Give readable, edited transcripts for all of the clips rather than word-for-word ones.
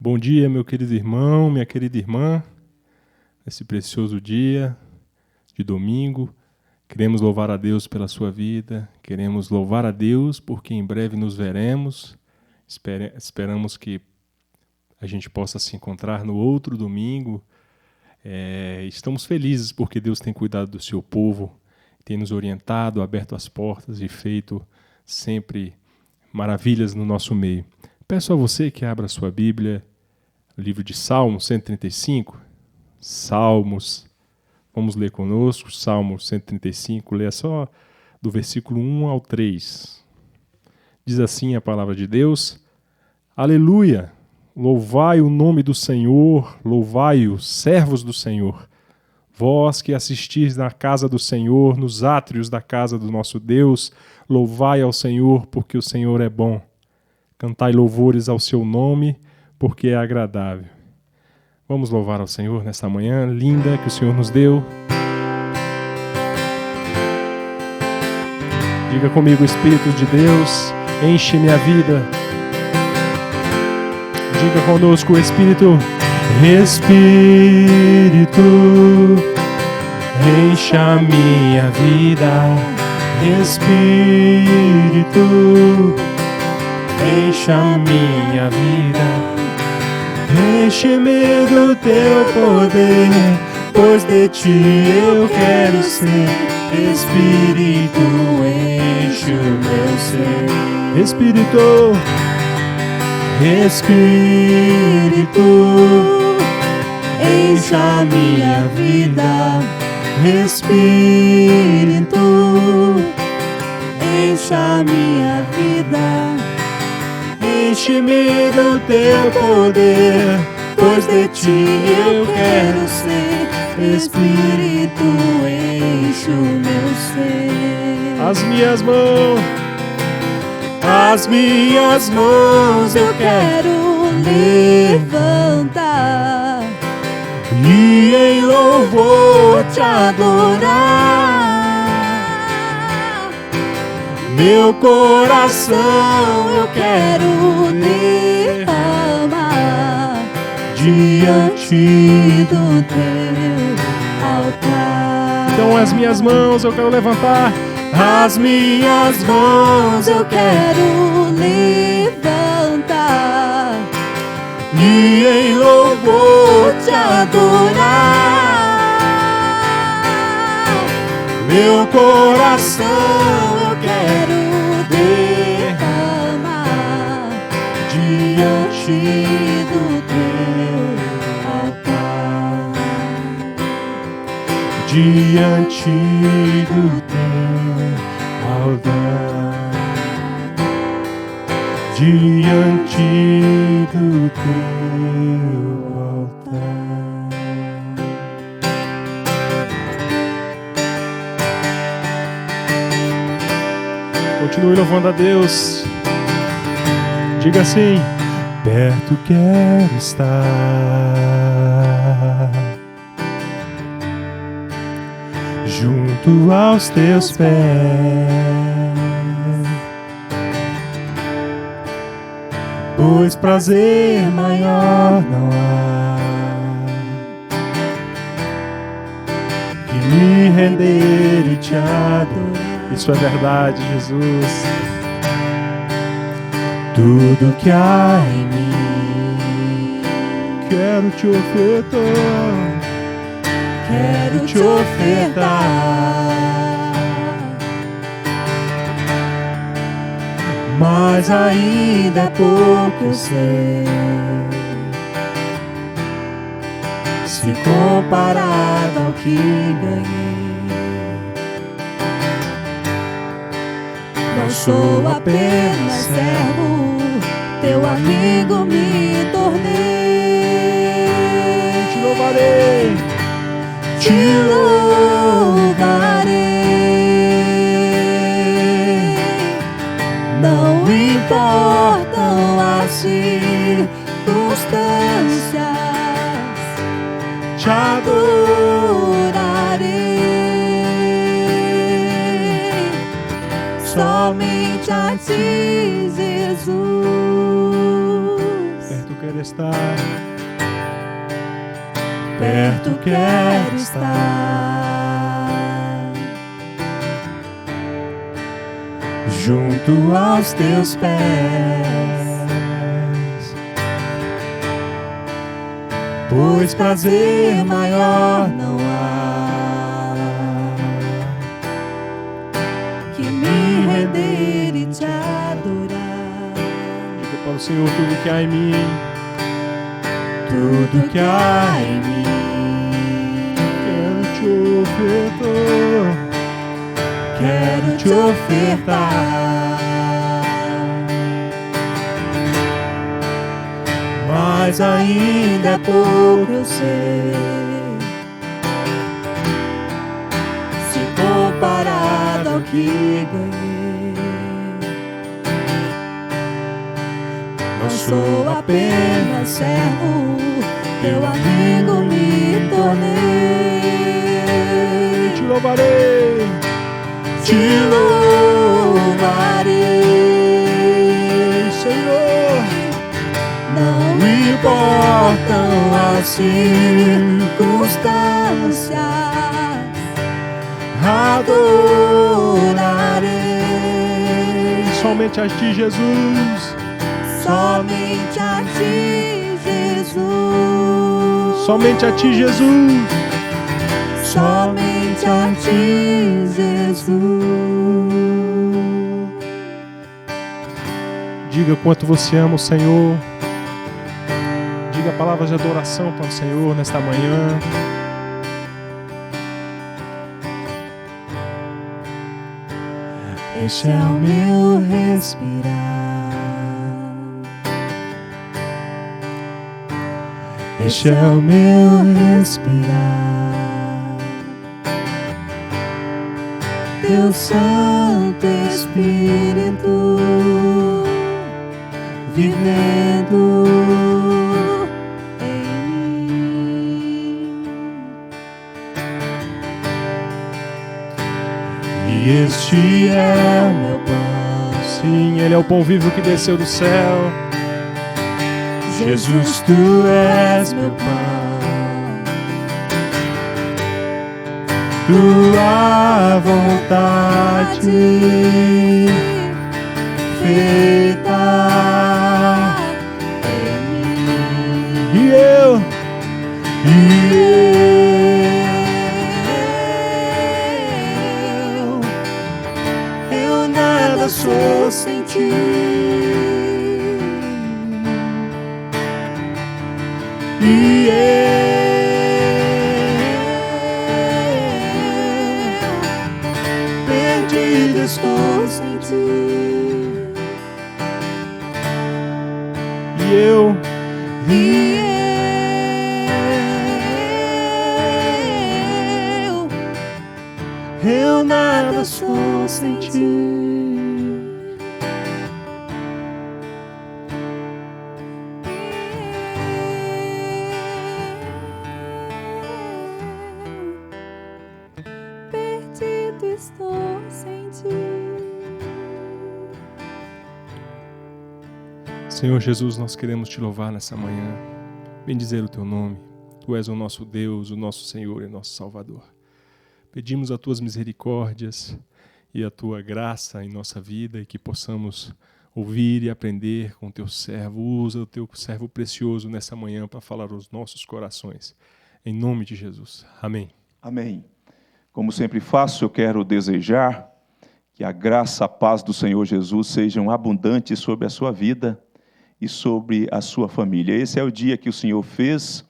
Bom dia, meu querido irmão, minha querida irmã. Nesse precioso dia de domingo, queremos louvar a Deus pela sua vida, queremos louvar a Deus porque em breve nos veremos. Esperamos que a gente possa se encontrar no outro domingo. Estamos felizes porque Deus tem cuidado do seu povo, tem nos orientado, aberto as portas e feito sempre maravilhas no nosso meio. Peço a você que abra a sua Bíblia, o livro de Salmos 135. Salmos, vamos ler conosco, Salmo 135, leia só do versículo 1 ao 3. Diz assim a palavra de Deus: Aleluia! Louvai o nome do Senhor, louvai-o, servos do Senhor. Vós que assistis na casa do Senhor, nos átrios da casa do nosso Deus, louvai ao Senhor, porque o Senhor é bom. Cantai louvores ao seu nome, porque é agradável. Vamos louvar ao Senhor nesta manhã linda que o Senhor nos deu. Diga comigo: Espírito de Deus, enche minha vida. Diga conosco: Espírito, enche a minha vida. Espírito, enche a minha vida. Enche-me do teu poder, pois de ti eu quero ser. Espírito, enche o meu ser. Espírito, enche a minha vida. Espírito, enche a minha vida. Enche-me do teu poder, pois de ti eu quero ser. Espírito, enche o meu ser. As minhas mãos eu quero levantar e em louvor te adorar. Meu coração eu quero derramar diante do teu altar. Então as minhas mãos eu quero levantar. As minhas mãos eu quero levantar e em louvor te adorar. Meu coração eu quero derramar diante do teu altar. Diante do teu altar. Diante do teu altar. Continue louvando a Deus. Diga assim: perto quero estar, junto aos teus pés, pois prazer maior não há que me render e te adorar. Isso é verdade, Jesus. Tudo que há em mim quero te ofertar. Quero te ofertar, mas ainda é pouco eu sei, se comparado ao que ganhei. Não sou apenas servo, teu amigo me tornei. Te louvarei. Te louvarei, não importam as circunstâncias, te adorarei, somente a ti, Jesus. Perto quero estar. Perto quero estar, junto aos teus pés, pois prazer maior não há que me render e te adorar. Diga para o Senhor tudo que há em mim. Tudo que há em mim, Quero te ofertar. quero te ofertar. Mas ainda é pouco, eu sei, se comparado ao que ganhei. Não sou apenas servo, teu amigo me tornei. Te louvarei. Te louvarei, Senhor. não importam as circunstâncias, adorarei. Somente a ti, Jesus. Somente a ti, Jesus. Somente a ti, Jesus. Somente a ti, Jesus. Diga quanto você ama o Senhor. Diga palavras de adoração para o Senhor nesta manhã. Este é o meu respirar, este é o meu respirar. Teu Santo Espírito vivendo em mim. E este é o meu pão. Sim, Ele é o pão vivo que desceu do céu. Jesus, tu és meu pão. Tua vontade feita em mim. E eu nada sou sem ti. E perdido estou sem ti. E eu nada sou sem ti. Perdido estou sem ti. Senhor Jesus, nós queremos te louvar nessa manhã, bendizer o teu nome. Tu és o nosso Deus, o nosso Senhor e o nosso Salvador. Pedimos as tuas misericórdias e a tua graça em nossa vida e que possamos ouvir e aprender com o teu servo. Usa o teu servo precioso nessa manhã para falar aos nossos corações. Em nome de Jesus. Amém. Amém. Como sempre faço, eu quero desejar que a graça, a paz do Senhor Jesus sejam abundantes sobre a sua vida e sobre a sua família. Esse é o dia que o Senhor fez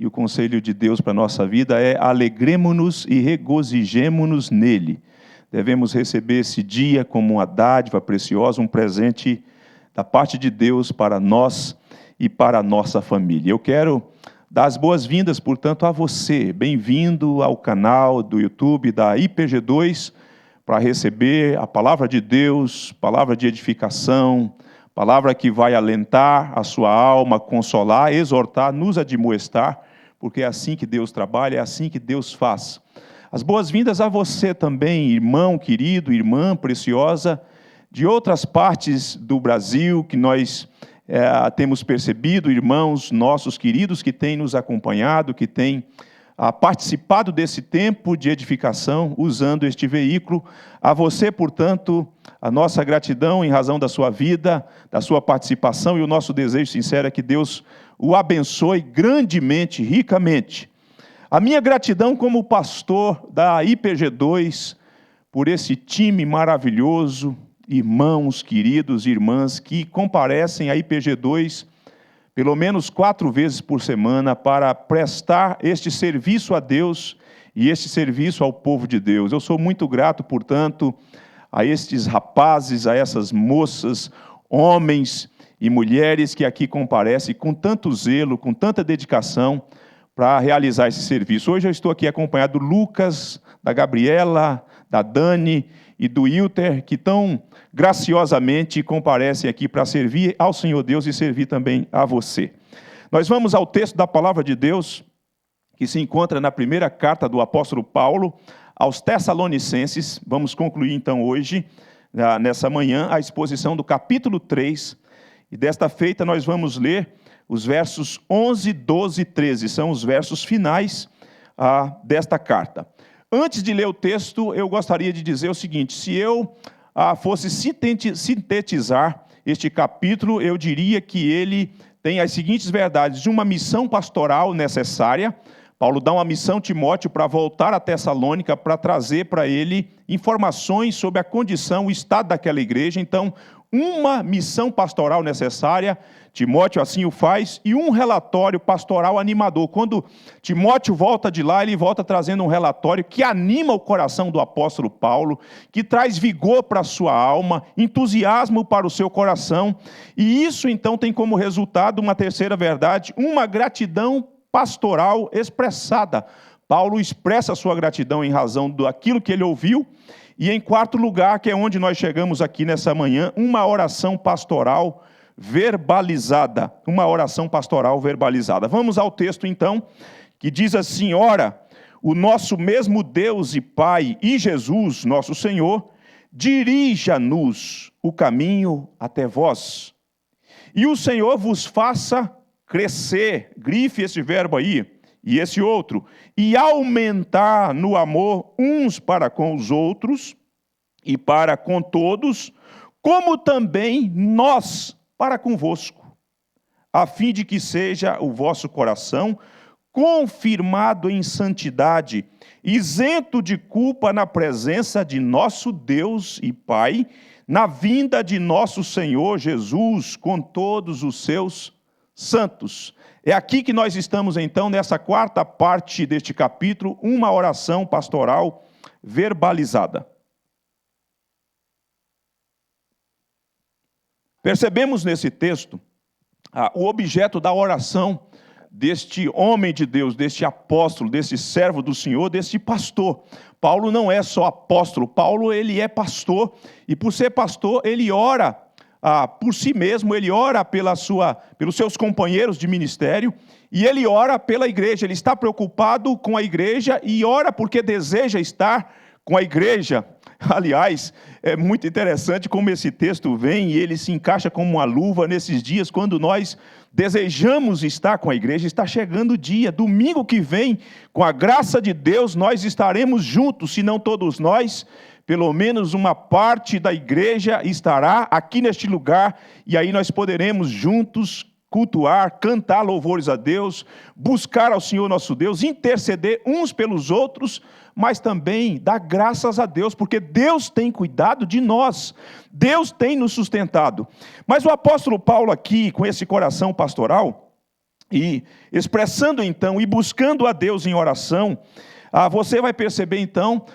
e o conselho de Deus para a nossa vida é alegremo-nos e regozijemo-nos nele. Devemos receber esse dia como uma dádiva preciosa, um presente da parte de Deus para nós e para a nossa família. Eu quero dar as boas-vindas, portanto, a você. Bem-vindo ao canal do YouTube da IPG2 para receber a palavra de Deus, palavra de edificação, palavra que vai alentar a sua alma, consolar, exortar, nos admoestar, porque é assim que Deus trabalha, é assim que Deus faz. As boas-vindas a você também, irmão querido, irmã preciosa, de outras partes do Brasil, que nós temos percebido, irmãos nossos queridos que têm nos acompanhado, que têm participado desse tempo de edificação usando este veículo. A você, portanto, a nossa gratidão em razão da sua vida, da sua participação, e o nosso desejo sincero é que Deus o abençoe grandemente, ricamente. A minha gratidão como pastor da IPG2, por esse time maravilhoso, irmãos queridos, irmãs, que comparecem à IPG2 pelo menos 4 vezes por semana para prestar este serviço a Deus e este serviço ao povo de Deus. Eu sou muito grato, portanto, a estes rapazes, a essas moças, homens e mulheres que aqui comparecem com tanto zelo, com tanta dedicação para realizar esse serviço. Hoje eu estou aqui acompanhado do Lucas, da Gabriela, da Dani e do Wilter, que tão graciosamente comparecem aqui para servir ao Senhor Deus e servir também a você. Nós vamos ao texto da palavra de Deus, que se encontra na primeira carta do apóstolo Paulo aos Tessalonicenses. Vamos concluir então hoje, nessa manhã, a exposição do capítulo 3, e desta feita nós vamos ler os versos 11, 12 e 13, são os versos finais desta carta. Antes de ler o texto, eu gostaria de dizer o seguinte: se eu fosse sintetizar este capítulo, eu diria que ele tem as seguintes verdades: de uma missão pastoral necessária. Paulo dá uma missão a Timóteo para voltar a Tessalônica, para trazer para ele informações sobre a condição, o estado daquela igreja. Então, uma missão pastoral necessária, Timóteo assim o faz, e um relatório pastoral animador. Quando Timóteo volta de lá, ele volta trazendo um relatório que anima o coração do apóstolo Paulo, que traz vigor para a sua alma, entusiasmo para o seu coração, e isso então tem como resultado uma terceira verdade, uma gratidão pastoral expressada. Paulo expressa a sua gratidão em razão daquilo que ele ouviu. E em quarto lugar, que é onde nós chegamos aqui nessa manhã, uma oração pastoral verbalizada. Uma oração pastoral verbalizada. Vamos ao texto então, que diz assim: ora, o nosso mesmo Deus e Pai e Jesus, nosso Senhor, dirija-nos o caminho até vós. E o Senhor vos faça crescer, grife esse verbo aí, e esse outro, e aumentar no amor uns para com os outros e para com todos, como também nós para convosco, a fim de que seja o vosso coração confirmado em santidade, isento de culpa na presença de nosso Deus e Pai, na vinda de nosso Senhor Jesus com todos os seus santos. É aqui que nós estamos então, nessa quarta parte deste capítulo, uma oração pastoral verbalizada. Percebemos nesse texto o objeto da oração deste homem de Deus, deste apóstolo, deste servo do Senhor, deste pastor. Paulo não é só apóstolo, Paulo ele é pastor, e por ser pastor ele ora por si mesmo, ele ora pelos seus companheiros de ministério, e ele ora pela igreja. Ele está preocupado com a igreja e ora porque deseja estar com a igreja. Aliás, é muito interessante como esse texto vem e ele se encaixa como uma luva nesses dias, quando nós desejamos estar com a igreja. Está chegando o dia, domingo que vem, com a graça de Deus, nós estaremos juntos, se não todos nós, pelo menos uma parte da igreja estará aqui neste lugar, e aí nós poderemos juntos cultuar, cantar louvores a Deus, buscar ao Senhor nosso Deus, interceder uns pelos outros, mas também dar graças a Deus, porque Deus tem cuidado de nós, Deus tem nos sustentado. Mas o apóstolo Paulo aqui, com esse coração pastoral, e expressando então, e buscando a Deus em oração, você vai perceber então,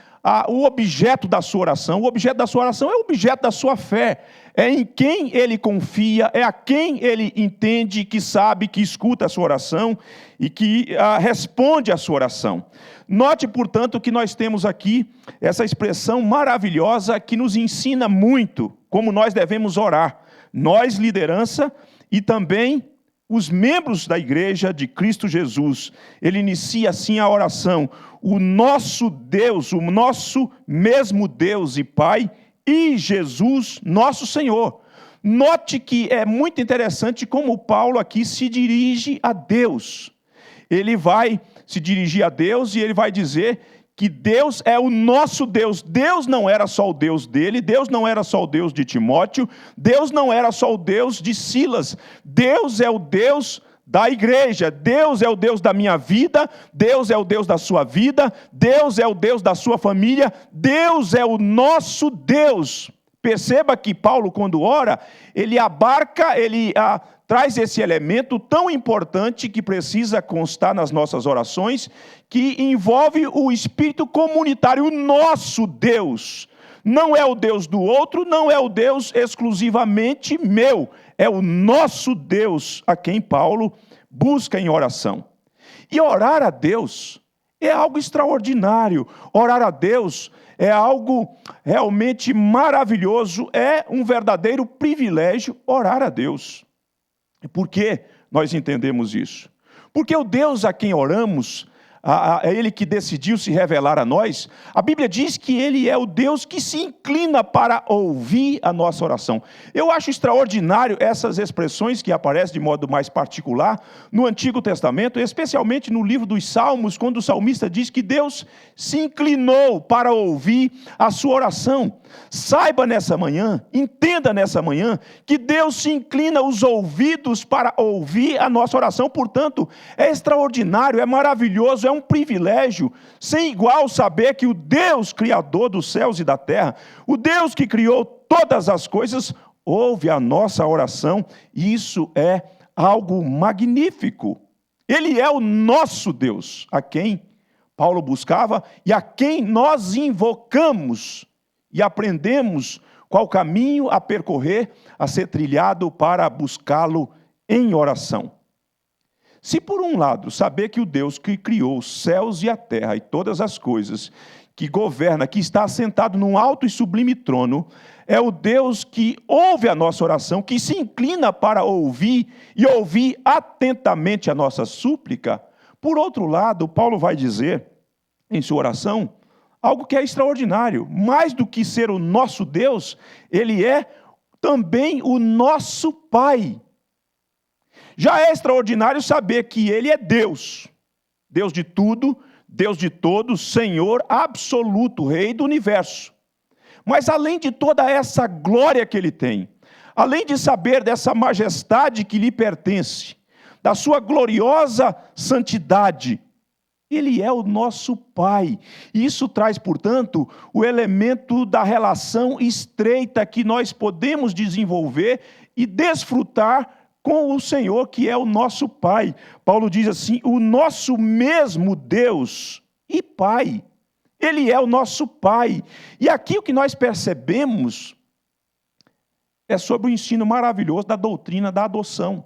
o objeto da sua oração. O objeto da sua oração é o objeto da sua fé. É em quem ele confia, é a quem ele entende, que sabe, que escuta a sua oração e que responde a sua oração. Note, portanto, que nós temos aqui essa expressão maravilhosa que nos ensina muito como nós devemos orar. Nós, liderança, e também os membros da igreja de Cristo Jesus. Ele inicia assim a oração: o nosso Deus, o nosso mesmo Deus e Pai, e Jesus, nosso Senhor. Note que é muito interessante como Paulo aqui se dirige a Deus. Ele vai se dirigir a Deus e ele vai dizer que Deus é o nosso Deus. Deus não era só o Deus dele, Deus não era só o Deus de Timóteo, Deus não era só o Deus de Silas. Deus é o Deus da igreja, Deus é o Deus da minha vida, Deus é o Deus da sua vida, Deus é o Deus da sua família, Deus é o nosso Deus. Perceba que Paulo, quando ora, ele abarca, ele traz esse elemento tão importante que precisa constar nas nossas orações, que envolve o espírito comunitário, o nosso Deus. Não é o Deus do outro, não é o Deus exclusivamente meu, é o nosso Deus a quem Paulo busca em oração. E orar a Deus é algo extraordinário, orar a Deus é algo realmente maravilhoso, é um verdadeiro privilégio orar a Deus. Por que nós entendemos isso? Porque o Deus a quem oramos, é Ele que decidiu se revelar a nós. A Bíblia diz que Ele é o Deus que se inclina para ouvir a nossa oração. Eu acho extraordinário essas expressões que aparecem de modo mais particular no Antigo Testamento, especialmente no livro dos Salmos, quando o salmista diz que Deus se inclinou para ouvir a sua oração. Saiba nessa manhã, entenda nessa manhã, que Deus se inclina os ouvidos para ouvir a nossa oração. Portanto, é extraordinário, é maravilhoso, é um privilégio sem igual saber que o Deus criador dos céus e da terra, o Deus que criou todas as coisas, ouve a nossa oração, e isso é algo magnífico. Ele é o nosso Deus, a quem Paulo buscava e a quem nós invocamos e aprendemos qual caminho a percorrer, a ser trilhado para buscá-lo em oração. Se por um lado, saber que o Deus que criou os céus e a terra e todas as coisas, que governa, que está assentado num alto e sublime trono, é o Deus que ouve a nossa oração, que se inclina para ouvir e ouvir atentamente a nossa súplica, por outro lado, Paulo vai dizer em sua oração algo que é extraordinário. Mais do que ser o nosso Deus, Ele é também o nosso Pai. Já é extraordinário saber que Ele é Deus. Deus de tudo, Deus de todos, Senhor absoluto, Rei do universo. Mas além de toda essa glória que Ele tem, além de saber dessa majestade que lhe pertence, da sua gloriosa santidade, Ele é o nosso Pai. E isso traz, portanto, o elemento da relação estreita que nós podemos desenvolver e desfrutar com o Senhor, que é o nosso Pai. Paulo diz assim, o nosso mesmo Deus e Pai. Ele é o nosso Pai. E aqui o que nós percebemos é sobre o ensino maravilhoso da doutrina da adoção.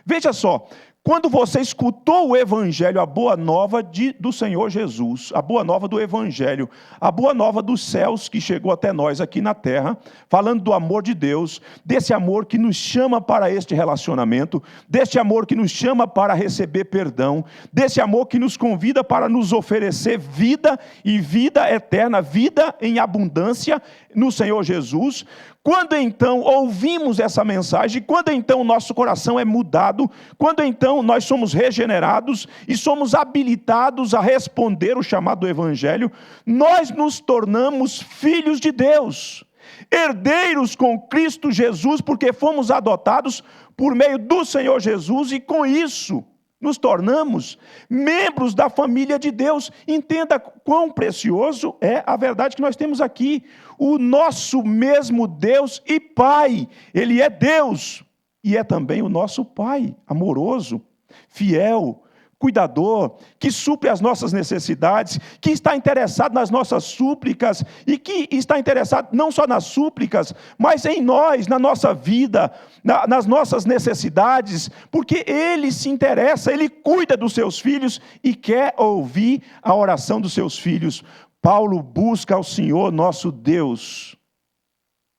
Veja só, quando você escutou o Evangelho, a boa nova do Senhor Jesus, a boa nova do Evangelho, a boa nova dos céus que chegou até nós aqui na terra, falando do amor de Deus, desse amor que nos chama para este relacionamento, desse amor que nos chama para receber perdão, desse amor que nos convida para nos oferecer vida e vida eterna, vida em abundância no Senhor Jesus. Quando então ouvimos essa mensagem, quando então o nosso coração é mudado, quando então nós somos regenerados e somos habilitados a responder o chamado do Evangelho, nós nos tornamos filhos de Deus, herdeiros com Cristo Jesus, porque fomos adotados por meio do Senhor Jesus e com isso nos tornamos membros da família de Deus. Entenda quão precioso é a verdade que nós temos aqui. O nosso mesmo Deus e Pai. Ele é Deus e é também o nosso Pai, amoroso, fiel, cuidador, que supre as nossas necessidades, que está interessado nas nossas súplicas e que está interessado não só nas súplicas, mas em nós, na nossa vida, nas nossas necessidades, porque Ele se interessa, Ele cuida dos seus filhos e quer ouvir a oração dos seus filhos. Paulo busca ao Senhor nosso Deus,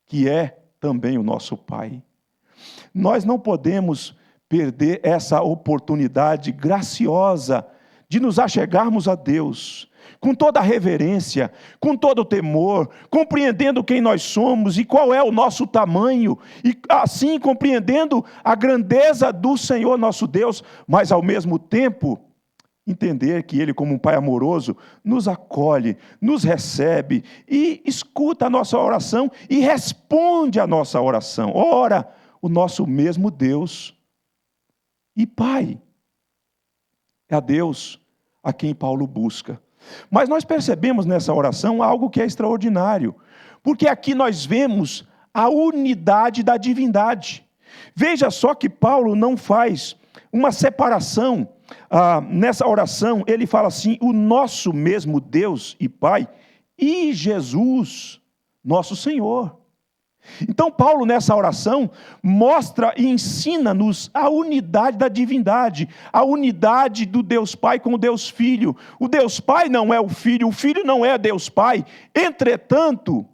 que é também o nosso Pai. Nós não podemos perder essa oportunidade graciosa de nos achegarmos a Deus, com toda a reverência, com todo o temor, compreendendo quem nós somos e qual é o nosso tamanho, e assim compreendendo a grandeza do Senhor nosso Deus, mas ao mesmo tempo entender que Ele, como um Pai amoroso, nos acolhe, nos recebe e escuta a nossa oração e responde a nossa oração. Ora, o nosso mesmo Deus e Pai. É a Deus a quem Paulo busca. Mas nós percebemos nessa oração algo que é extraordinário, porque aqui nós vemos a unidade da divindade. Veja só que Paulo não faz uma separação. Nessa oração, ele fala assim: o nosso mesmo Deus e Pai e Jesus, nosso Senhor. Então Paulo nessa oração mostra e ensina-nos a unidade da divindade, a unidade do Deus Pai com o Deus Filho. O Deus Pai não é o Filho não é Deus Pai. Entretanto,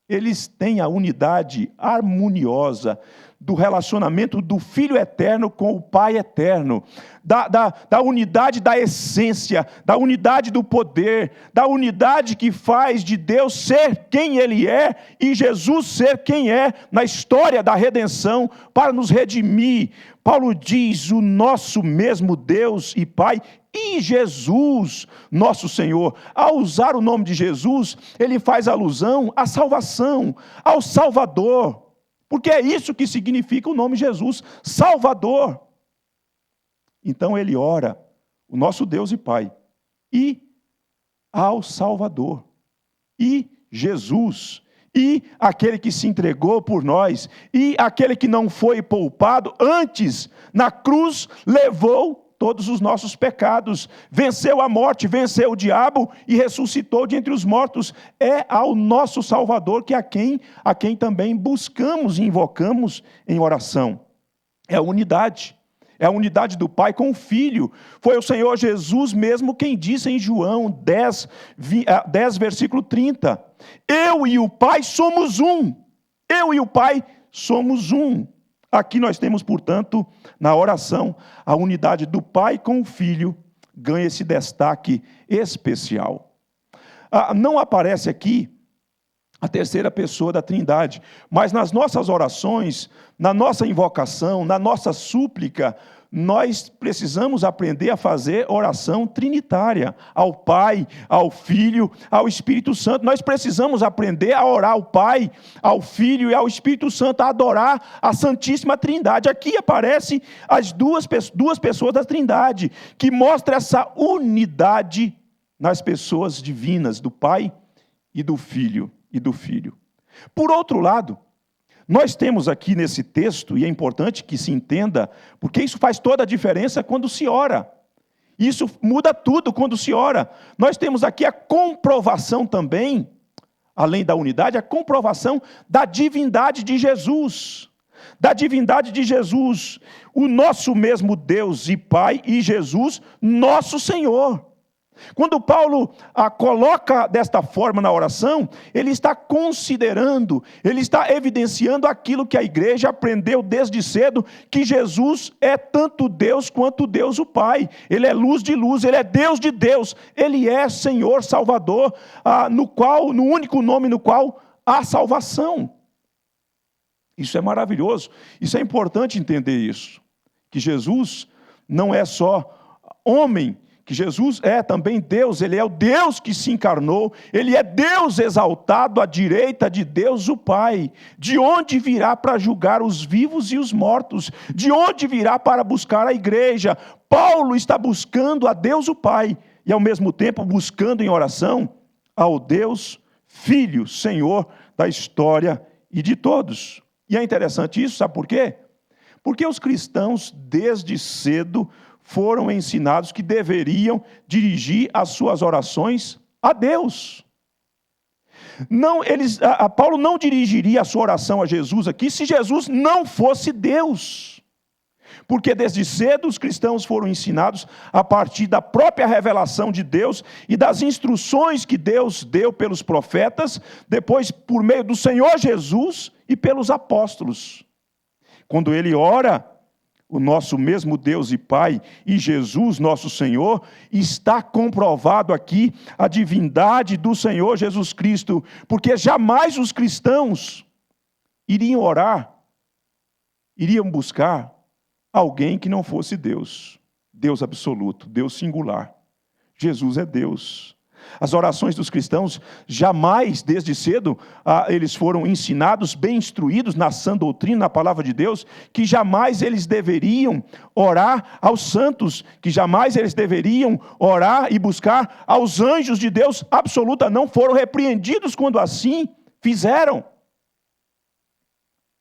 eles têm a unidade harmoniosa do relacionamento do Filho eterno com o Pai eterno, da unidade da essência, da unidade do poder, da unidade que faz de Deus ser quem Ele é e Jesus ser quem é na história da redenção para nos redimir. Paulo diz: o nosso mesmo Deus e Pai e Jesus, nosso Senhor. Ao usar o nome de Jesus, ele faz alusão à salvação, ao Salvador. Porque é isso que significa o nome Jesus, Salvador. Então ele ora, o nosso Deus e Pai, e ao Salvador, e Jesus, e aquele que se entregou por nós, e aquele que não foi poupado, antes, na cruz, levou todos os nossos pecados, venceu a morte, venceu o diabo e ressuscitou de entre os mortos. É ao nosso Salvador que a quem também buscamos e invocamos em oração. É a unidade do Pai com o Filho. Foi o Senhor Jesus mesmo quem disse em João 10, versículo 30, eu e o Pai somos um. Eu e o Pai somos um. Aqui nós temos, portanto, na oração, a unidade do Pai com o Filho ganha esse destaque especial. Não aparece aqui a terceira pessoa da Trindade, mas nas nossas orações, na nossa invocação, na nossa súplica, nós precisamos aprender a fazer oração trinitária, ao Pai, ao Filho, ao Espírito Santo. Nós precisamos aprender a orar ao Pai, ao Filho e ao Espírito Santo, a adorar a Santíssima Trindade. Aqui aparecem as duas pessoas da Trindade, que mostra essa unidade nas pessoas divinas, do Pai e do Filho. Por outro lado, nós temos aqui nesse texto, e é importante que se entenda, porque isso faz toda a diferença quando se ora. Isso muda tudo quando se ora. Nós temos aqui a comprovação também, além da unidade, a comprovação da divindade de Jesus. Da divindade de Jesus, o nosso mesmo Deus e Pai e Jesus, nosso Senhor. Quando Paulo coloca desta forma na oração, ele está considerando, ele está evidenciando aquilo que a igreja aprendeu desde cedo, que Jesus é tanto Deus quanto Deus o Pai. Ele é luz de luz, ele é Deus de Deus, ele é Senhor Salvador, no único nome no qual há salvação. Isso é maravilhoso, isso é importante entender isso, que Jesus não é só homem, que Jesus é também Deus, Ele é o Deus que se encarnou, Ele é Deus exaltado à direita de Deus o Pai, de onde virá para julgar os vivos e os mortos, de onde virá para buscar a igreja. Paulo está buscando a Deus o Pai, e ao mesmo tempo buscando em oração ao Deus Filho, Senhor da história e de todos. E é interessante isso, sabe por quê? Porque os cristãos, desde cedo, foram ensinados que deveriam dirigir as suas orações a Deus. Paulo não dirigiria a sua oração a Jesus aqui se Jesus não fosse Deus. Porque desde cedo os cristãos foram ensinados a partir da própria revelação de Deus e das instruções que Deus deu pelos profetas, depois por meio do Senhor Jesus e pelos apóstolos. Quando ele ora o nosso mesmo Deus e Pai, e Jesus, nosso Senhor, está comprovado aqui a divindade do Senhor Jesus Cristo, porque jamais os cristãos iriam orar, iriam buscar alguém que não fosse Deus, Deus absoluto, Deus singular. Jesus é Deus. As orações dos cristãos jamais, desde cedo, eles foram ensinados, bem instruídos na sã doutrina, na palavra de Deus, que jamais eles deveriam orar aos santos, que jamais eles deveriam orar e buscar aos anjos de Deus absoluta. Não foram repreendidos quando assim fizeram.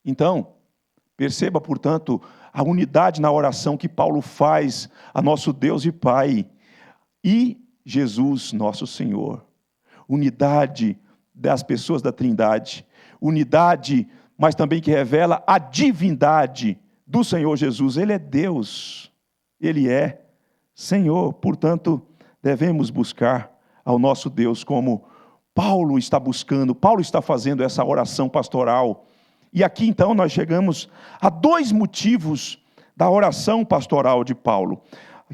Então, perceba, portanto, a unidade na oração que Paulo faz a nosso Deus e Pai e Jesus, nosso Senhor. Unidade das pessoas da Trindade. Unidade, mas também que revela a divindade do Senhor Jesus. Ele é Deus. Ele é Senhor. Portanto, devemos buscar ao nosso Deus como Paulo está buscando. Paulo está fazendo essa oração pastoral. E aqui então nós chegamos a 2 motivos da oração pastoral de Paulo,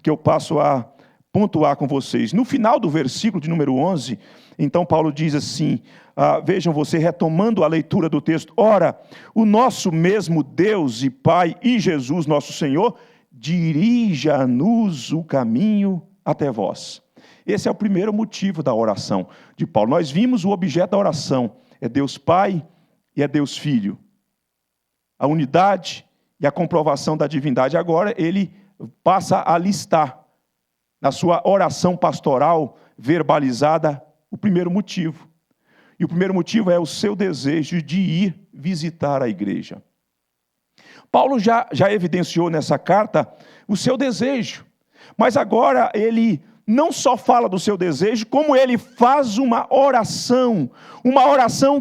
que eu passo a pontuar com vocês. No final do versículo de número 11, então Paulo diz assim, vejam você retomando a leitura do texto: ora, o nosso mesmo Deus e Pai e Jesus nosso Senhor, dirija-nos o caminho até vós. Esse é o primeiro motivo da oração de Paulo. Nós vimos o objeto da oração, é Deus Pai e é Deus Filho. A unidade e a comprovação da divindade. Agora ele passa a listar na sua oração pastoral verbalizada o primeiro motivo. E o primeiro motivo é o seu desejo de ir visitar a igreja. Paulo já evidenciou nessa carta o seu desejo, mas agora ele não só fala do seu desejo, como ele faz uma oração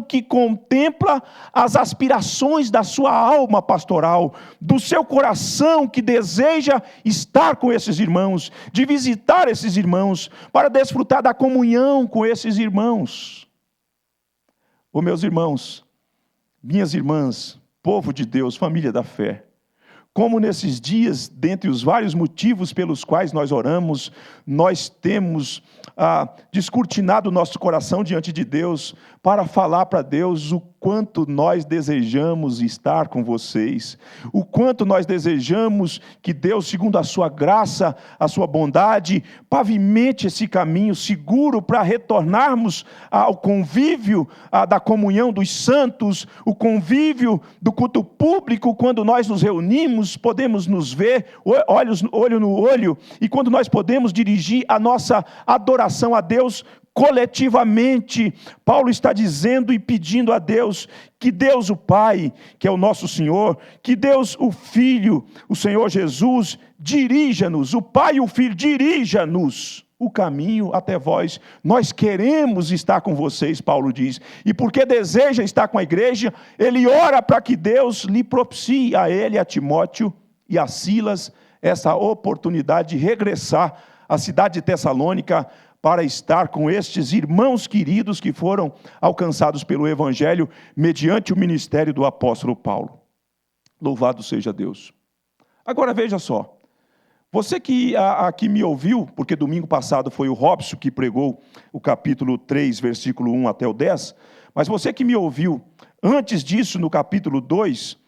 que contempla as aspirações da sua alma pastoral, do seu coração que deseja estar com esses irmãos, de visitar esses irmãos, para desfrutar da comunhão com esses irmãos. Ô meus irmãos, minhas irmãs, povo de Deus, família da fé, como nesses dias, dentre os vários motivos pelos quais nós oramos, nós temos descortinado o nosso coração diante de Deus para falar para Deus o quanto nós desejamos estar com vocês, o quanto nós desejamos que Deus, segundo a sua graça, a sua bondade, pavimente esse caminho seguro para retornarmos ao convívio da comunhão dos santos, o convívio do culto público, quando nós nos reunimos, podemos nos ver olho no olho, e quando nós podemos dirigir a nossa adoração a Deus coletivamente. Paulo está dizendo e pedindo a Deus que Deus o Pai, que é o nosso Senhor, que Deus o Filho, o Senhor Jesus, dirija-nos, o Pai e o Filho, dirija-nos o caminho até vós. Nós queremos estar com vocês, Paulo diz, e porque deseja estar com a igreja, ele ora para que Deus lhe propicie a ele, a Timóteo e a Silas, essa oportunidade de regressar à cidade de Tessalônica, para estar com estes irmãos queridos que foram alcançados pelo Evangelho, mediante o ministério do apóstolo Paulo. Louvado seja Deus. Agora veja só, você que aqui me ouviu, porque domingo passado foi o Robson que pregou o capítulo 3, versículo 1 até o 10, mas você que me ouviu antes disso, no capítulo 2,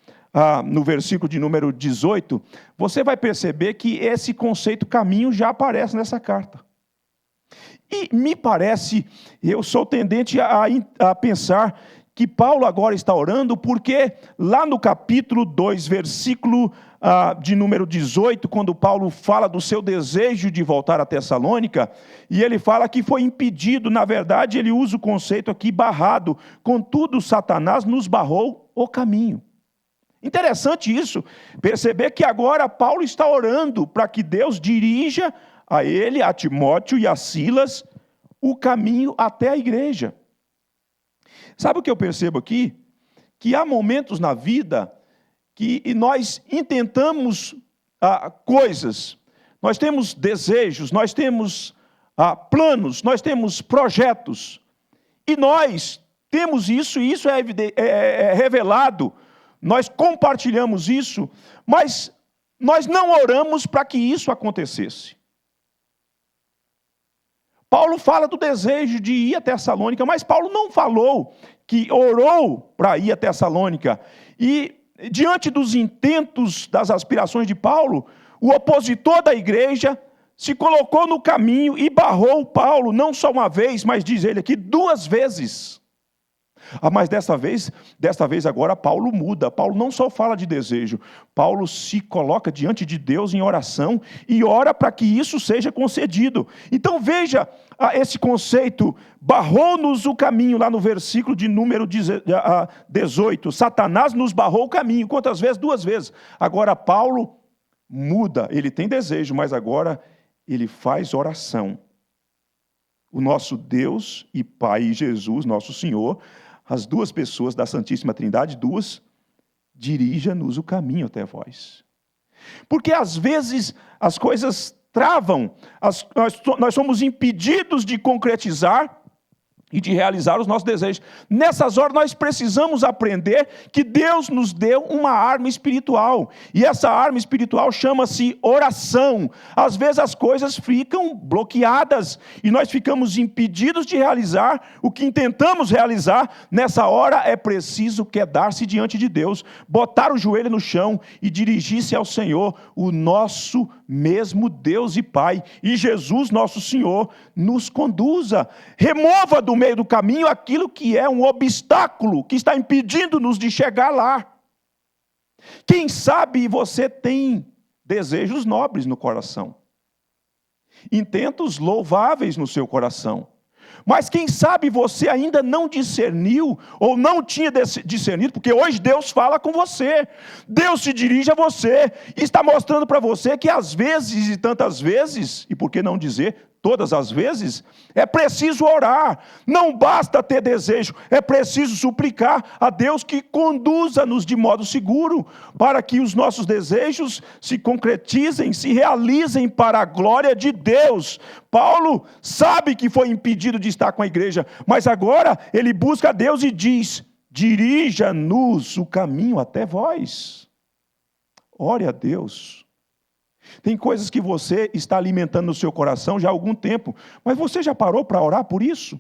no versículo de número 18, você vai perceber que esse conceito caminho já aparece nessa carta. E me parece, eu sou tendente a pensar que Paulo agora está orando, porque lá no capítulo 2, versículo de número 18, quando Paulo fala do seu desejo de voltar a Tessalônica, e ele fala que foi impedido, na verdade ele usa o conceito aqui, barrado, contudo Satanás nos barrou o caminho. Interessante isso, perceber que agora Paulo está orando para que Deus dirija a ele, a Timóteo e a Silas, o caminho até a igreja. Sabe o que eu percebo aqui? Que há momentos na vida que nós intentamos coisas, nós temos desejos, nós temos planos, nós temos projetos, e nós temos isso, e isso é revelado, nós compartilhamos isso, mas nós não oramos para que isso acontecesse. Paulo fala do desejo de ir a Tessalônica, mas Paulo não falou que orou para ir a Tessalônica. E diante dos intentos, das aspirações de Paulo, o opositor da igreja se colocou no caminho e barrou Paulo, não só uma vez, mas diz ele aqui, 2 vezes. Mas desta vez agora Paulo muda. Paulo não só fala de desejo, Paulo se coloca diante de Deus em oração e ora para que isso seja concedido. Então veja esse conceito, barrou-nos o caminho, lá no versículo de número 18, Satanás nos barrou o caminho, quantas vezes? 2 vezes. Agora Paulo muda, ele tem desejo, mas agora ele faz oração. O nosso Deus e Pai, Jesus, nosso Senhor, as 2 pessoas da Santíssima Trindade, 2, dirija-nos o caminho até vós. Porque às vezes as coisas travam, nós somos impedidos de concretizar e de realizar os nossos desejos. Nessas horas nós precisamos aprender que Deus nos deu uma arma espiritual. E essa arma espiritual chama-se oração. Às vezes as coisas ficam bloqueadas e nós ficamos impedidos de realizar o que intentamos realizar. Nessa hora é preciso quedar-se diante de Deus, botar o joelho no chão e dirigir-se ao Senhor, o nosso mesmo Deus e Pai. E Jesus, nosso Senhor, nos conduza, remova do meio do caminho aquilo que é um obstáculo, que está impedindo-nos de chegar lá. Quem sabe você tem desejos nobres no coração, intentos louváveis no seu coração, mas quem sabe você ainda não discerniu, ou não tinha discernido, porque hoje Deus fala com você, Deus se dirige a você, e está mostrando para você que às vezes e tantas vezes, e por que não dizer todas as vezes, é preciso orar, não basta ter desejo, é preciso suplicar a Deus que conduza-nos de modo seguro, para que os nossos desejos se concretizem, se realizem para a glória de Deus. Paulo sabe que foi impedido de estar com a igreja, mas agora ele busca a Deus e diz, dirija-nos o caminho até vós. Ore a Deus. Tem coisas que você está alimentando no seu coração já há algum tempo, mas você já parou para orar por isso?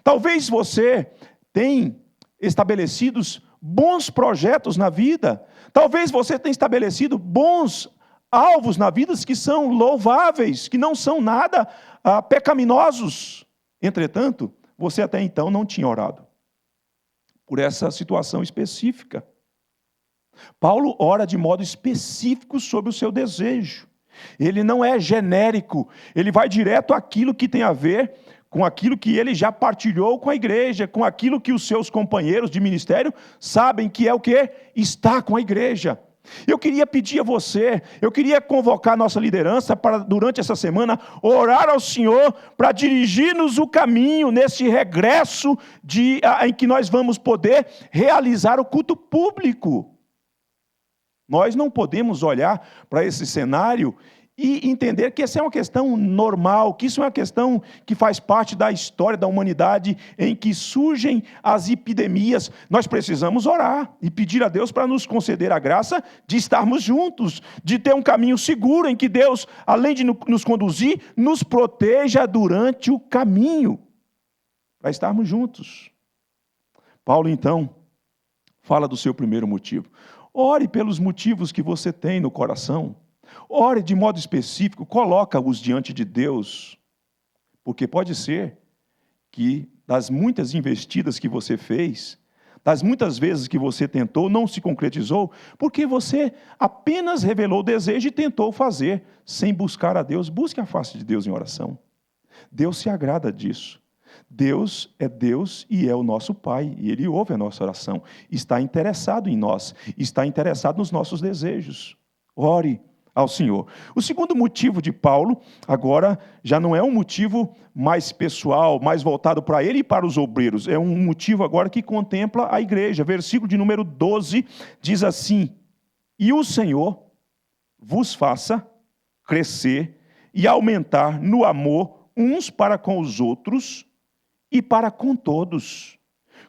Talvez você tenha estabelecidos bons projetos na vida, talvez você tenha estabelecido bons alvos na vida que são louváveis, que não são nada pecaminosos. Entretanto, você até então não tinha orado por essa situação específica. Paulo ora de modo específico sobre o seu desejo. Ele não é genérico, ele vai direto àquilo que tem a ver com aquilo que ele já partilhou com a igreja, com aquilo que os seus companheiros de ministério sabem que é o que? Está com a igreja. Eu queria pedir a você, eu queria convocar a nossa liderança para, durante essa semana, orar ao Senhor para dirigir-nos o caminho nesse regresso em que nós vamos poder realizar o culto público. Nós não podemos olhar para esse cenário e entender que essa é uma questão normal, que isso é uma questão que faz parte da história da humanidade, em que surgem as epidemias. Nós precisamos orar e pedir a Deus para nos conceder a graça de estarmos juntos, de ter um caminho seguro em que Deus, além de nos conduzir, nos proteja durante o caminho, para estarmos juntos. Paulo, então, fala do seu primeiro motivo. Ore pelos motivos que você tem no coração. Ore de modo específico, coloca-os diante de Deus. Porque pode ser que das muitas investidas que você fez, das muitas vezes que você tentou, não se concretizou, porque você apenas revelou o desejo e tentou fazer, sem buscar a Deus. Busque a face de Deus em oração. Deus se agrada disso. Deus é Deus e é o nosso Pai, e Ele ouve a nossa oração, está interessado em nós, está interessado nos nossos desejos. Ore ao Senhor. O segundo motivo de Paulo, agora, já não é um motivo mais pessoal, mais voltado para ele e para os obreiros, é um motivo agora que contempla a igreja. Versículo de número 12 diz assim: e o Senhor vos faça crescer e aumentar no amor uns para com os outros, e para com todos,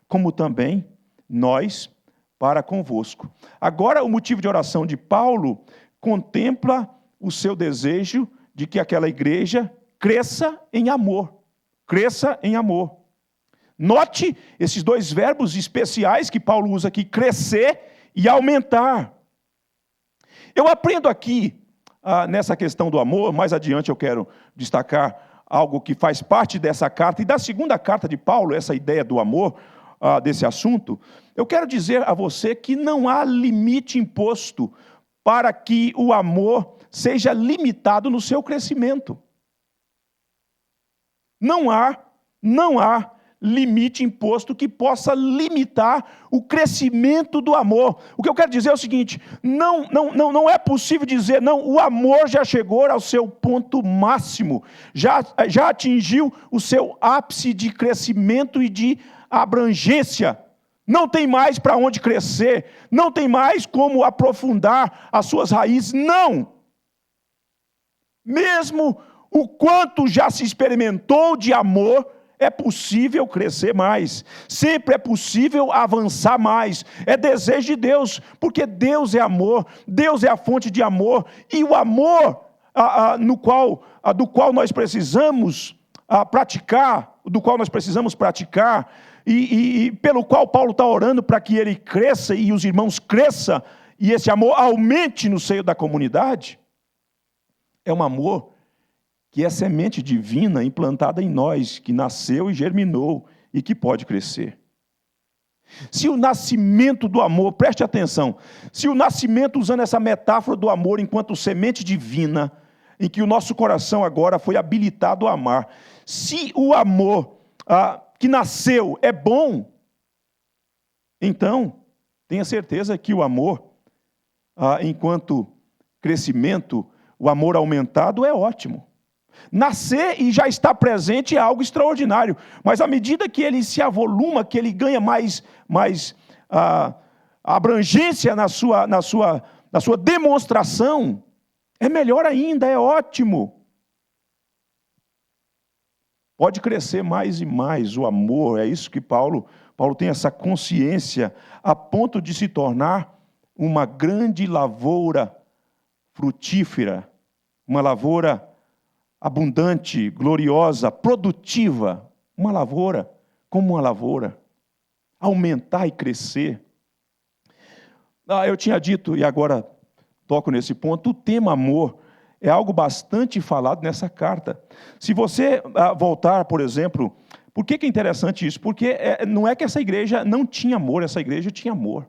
como também nós para convosco. Agora, o motivo de oração de Paulo contempla o seu desejo de que aquela igreja cresça em amor. Cresça em amor. Note esses dois verbos especiais que Paulo usa aqui, crescer e aumentar. Eu aprendo aqui, nessa questão do amor, mais adiante eu quero destacar algo que faz parte dessa carta, e da segunda carta de Paulo, essa ideia do amor, desse assunto. Eu quero dizer a você que não há limite imposto para que o amor seja limitado no seu crescimento. Não há limite imposto que possa limitar o crescimento do amor. O que eu quero dizer é o seguinte: não é possível dizer, não, o amor já chegou ao seu ponto máximo, já atingiu o seu ápice de crescimento e de abrangência. Não tem mais para onde crescer, não tem mais como aprofundar as suas raízes, não. Mesmo o quanto já se experimentou de amor, é possível crescer mais, sempre é possível avançar mais, é desejo de Deus, porque Deus é amor, Deus é a fonte de amor, e o amor do qual nós precisamos praticar, e pelo qual Paulo está orando para que ele cresça e os irmãos cresçam, e esse amor aumente no seio da comunidade, é um amor que é semente divina implantada em nós, que nasceu e germinou e que pode crescer. Se o nascimento do amor, preste atenção, se o nascimento, usando essa metáfora do amor enquanto semente divina, em que o nosso coração agora foi habilitado a amar, se o amor que nasceu é bom, então tenha certeza que o amor, enquanto crescimento, o amor aumentado é ótimo. Nascer e já estar presente é algo extraordinário, mas à medida que ele se avoluma, que ele ganha mais abrangência na sua demonstração, é melhor ainda, é ótimo. Pode crescer mais e mais o amor, é isso que Paulo tem essa consciência, a ponto de se tornar uma grande lavoura frutífera, uma lavoura abundante, gloriosa, produtiva, uma lavoura, como uma lavoura, aumentar e crescer. Eu tinha dito, e agora toco nesse ponto, o tema amor é algo bastante falado nessa carta. Se você voltar, por exemplo, por que é interessante isso? Porque não é que essa igreja não tinha amor, essa igreja tinha amor.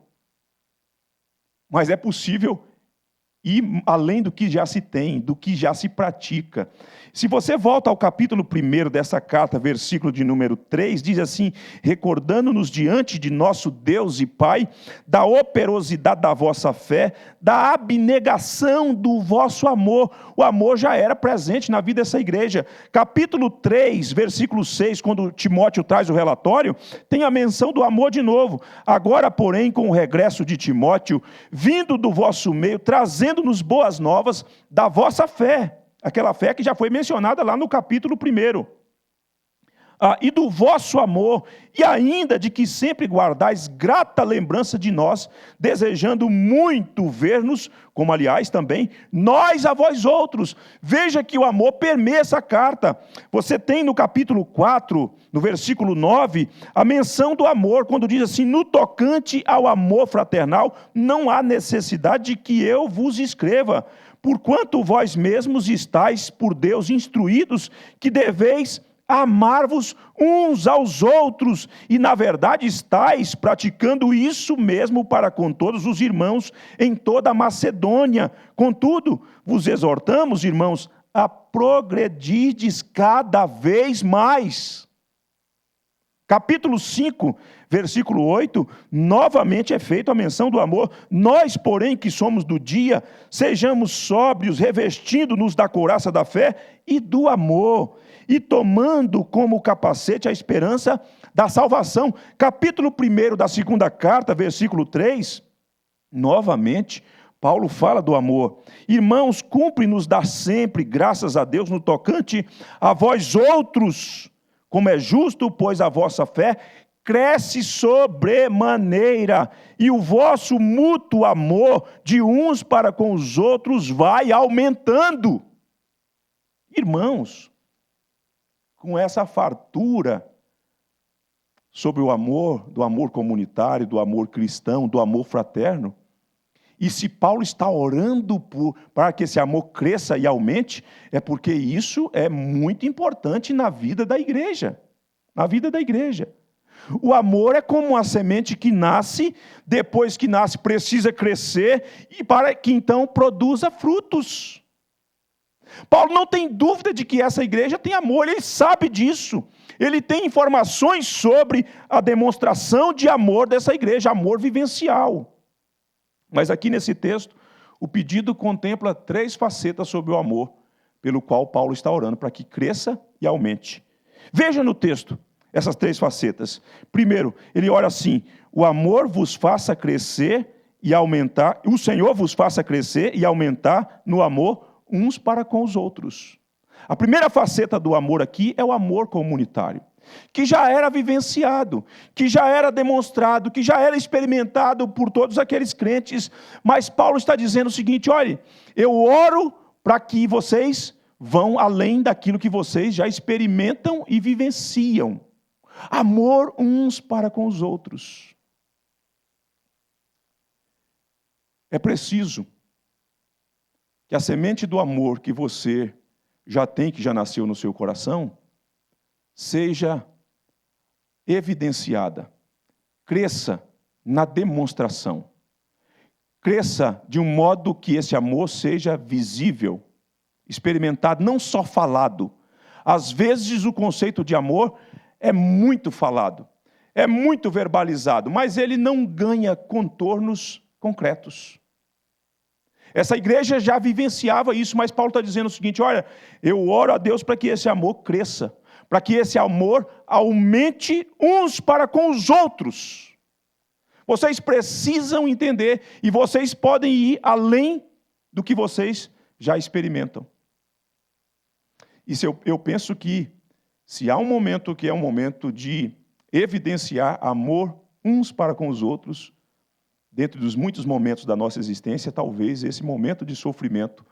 Mas é possível ir além do que já se tem, do que já se pratica. Se você volta ao capítulo 1 dessa carta, versículo de número 3, diz assim: recordando-nos diante de nosso Deus e Pai, da operosidade da vossa fé, da abnegação do vosso amor. O amor já era presente na vida dessa igreja. Capítulo 3, versículo 6, quando Timóteo traz o relatório, tem a menção do amor de novo. Agora, porém, com o regresso de Timóteo, vindo do vosso meio, trazendo-nos boas novas da vossa fé, aquela fé que já foi mencionada lá no capítulo 1. E do vosso amor, e ainda de que sempre guardais grata lembrança de nós, desejando muito ver-nos, como aliás também, nós a vós outros. Veja que o amor permeia essa carta. Você tem no capítulo 4, no versículo 9, a menção do amor, quando diz assim: no tocante ao amor fraternal, não há necessidade de que eu vos escreva, porquanto vós mesmos estáis por Deus instruídos que deveis amar-vos uns aos outros, e na verdade estáis praticando isso mesmo para com todos os irmãos em toda a Macedônia. Contudo, vos exortamos, irmãos, a progredirdes cada vez mais. Capítulo 5, versículo 8, novamente é feita a menção do amor. Nós, porém, que somos do dia, sejamos sóbrios, revestindo-nos da couraça da fé e do amor, e tomando como capacete a esperança da salvação. Capítulo 1 da segunda carta, versículo 3, novamente, Paulo fala do amor. Irmãos, cumpre-nos dar sempre graças a Deus no tocante a vós outros, como é justo, pois a vossa fé cresce sobremaneira, e o vosso mútuo amor de uns para com os outros vai aumentando. Irmãos, com essa fartura sobre o amor, do amor comunitário, do amor cristão, do amor fraterno, e se Paulo está orando para que esse amor cresça e aumente, é porque isso é muito importante na vida da igreja. Na vida da igreja. O amor é como uma semente que nasce, depois que nasce precisa crescer, e para que então produza frutos. Paulo não tem dúvida de que essa igreja tem amor, ele sabe disso. Ele tem informações sobre a demonstração de amor dessa igreja, amor vivencial. Mas aqui nesse texto, o pedido contempla 3 facetas sobre o amor, pelo qual Paulo está orando, para que cresça e aumente. Veja no texto essas 3 facetas. Primeiro, ele ora assim: o amor vos faça crescer e aumentar, o Senhor vos faça crescer e aumentar no amor uns para com os outros. A primeira faceta do amor aqui é o amor comunitário, que já era vivenciado, que já era demonstrado, que já era experimentado por todos aqueles crentes. Mas Paulo está dizendo o seguinte: olhe, eu oro para que vocês vão além daquilo que vocês já experimentam e vivenciam. Amor uns para com os outros. É preciso que a semente do amor que você já tem, que já nasceu no seu coração, seja evidenciada, cresça na demonstração, cresça de um modo que esse amor seja visível, experimentado, não só falado. Às vezes o conceito de amor é muito falado, é muito verbalizado, mas ele não ganha contornos concretos. Essa igreja já vivenciava isso, mas Paulo está dizendo o seguinte: olha, eu oro a Deus para que esse amor cresça, para que esse amor aumente uns para com os outros. Vocês precisam entender, e vocês podem ir além do que vocês já experimentam. Isso eu penso que, se há um momento que é um momento de evidenciar amor uns para com os outros, dentro dos muitos momentos da nossa existência, talvez esse momento de sofrimento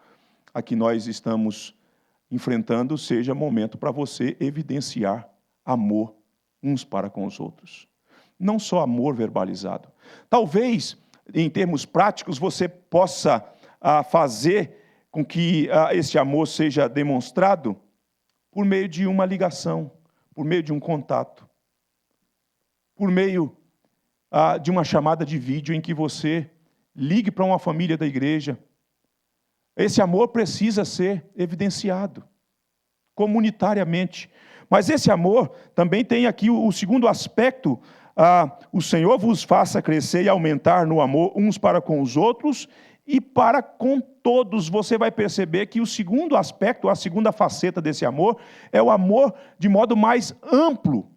a que nós estamos enfrentando seja momento para você evidenciar amor uns para com os outros. Não só amor verbalizado. Talvez, em termos práticos, você possa fazer com que esse amor seja demonstrado por meio de uma ligação, por meio de um contato, por meio de uma chamada de vídeo em que você ligue para uma família da igreja. Esse amor precisa ser evidenciado comunitariamente. Mas esse amor também tem aqui o segundo aspecto: o Senhor vos faça crescer e aumentar no amor uns para com os outros e para com todos. Você vai perceber que o segundo aspecto, a segunda faceta desse amor, é o amor de modo mais amplo.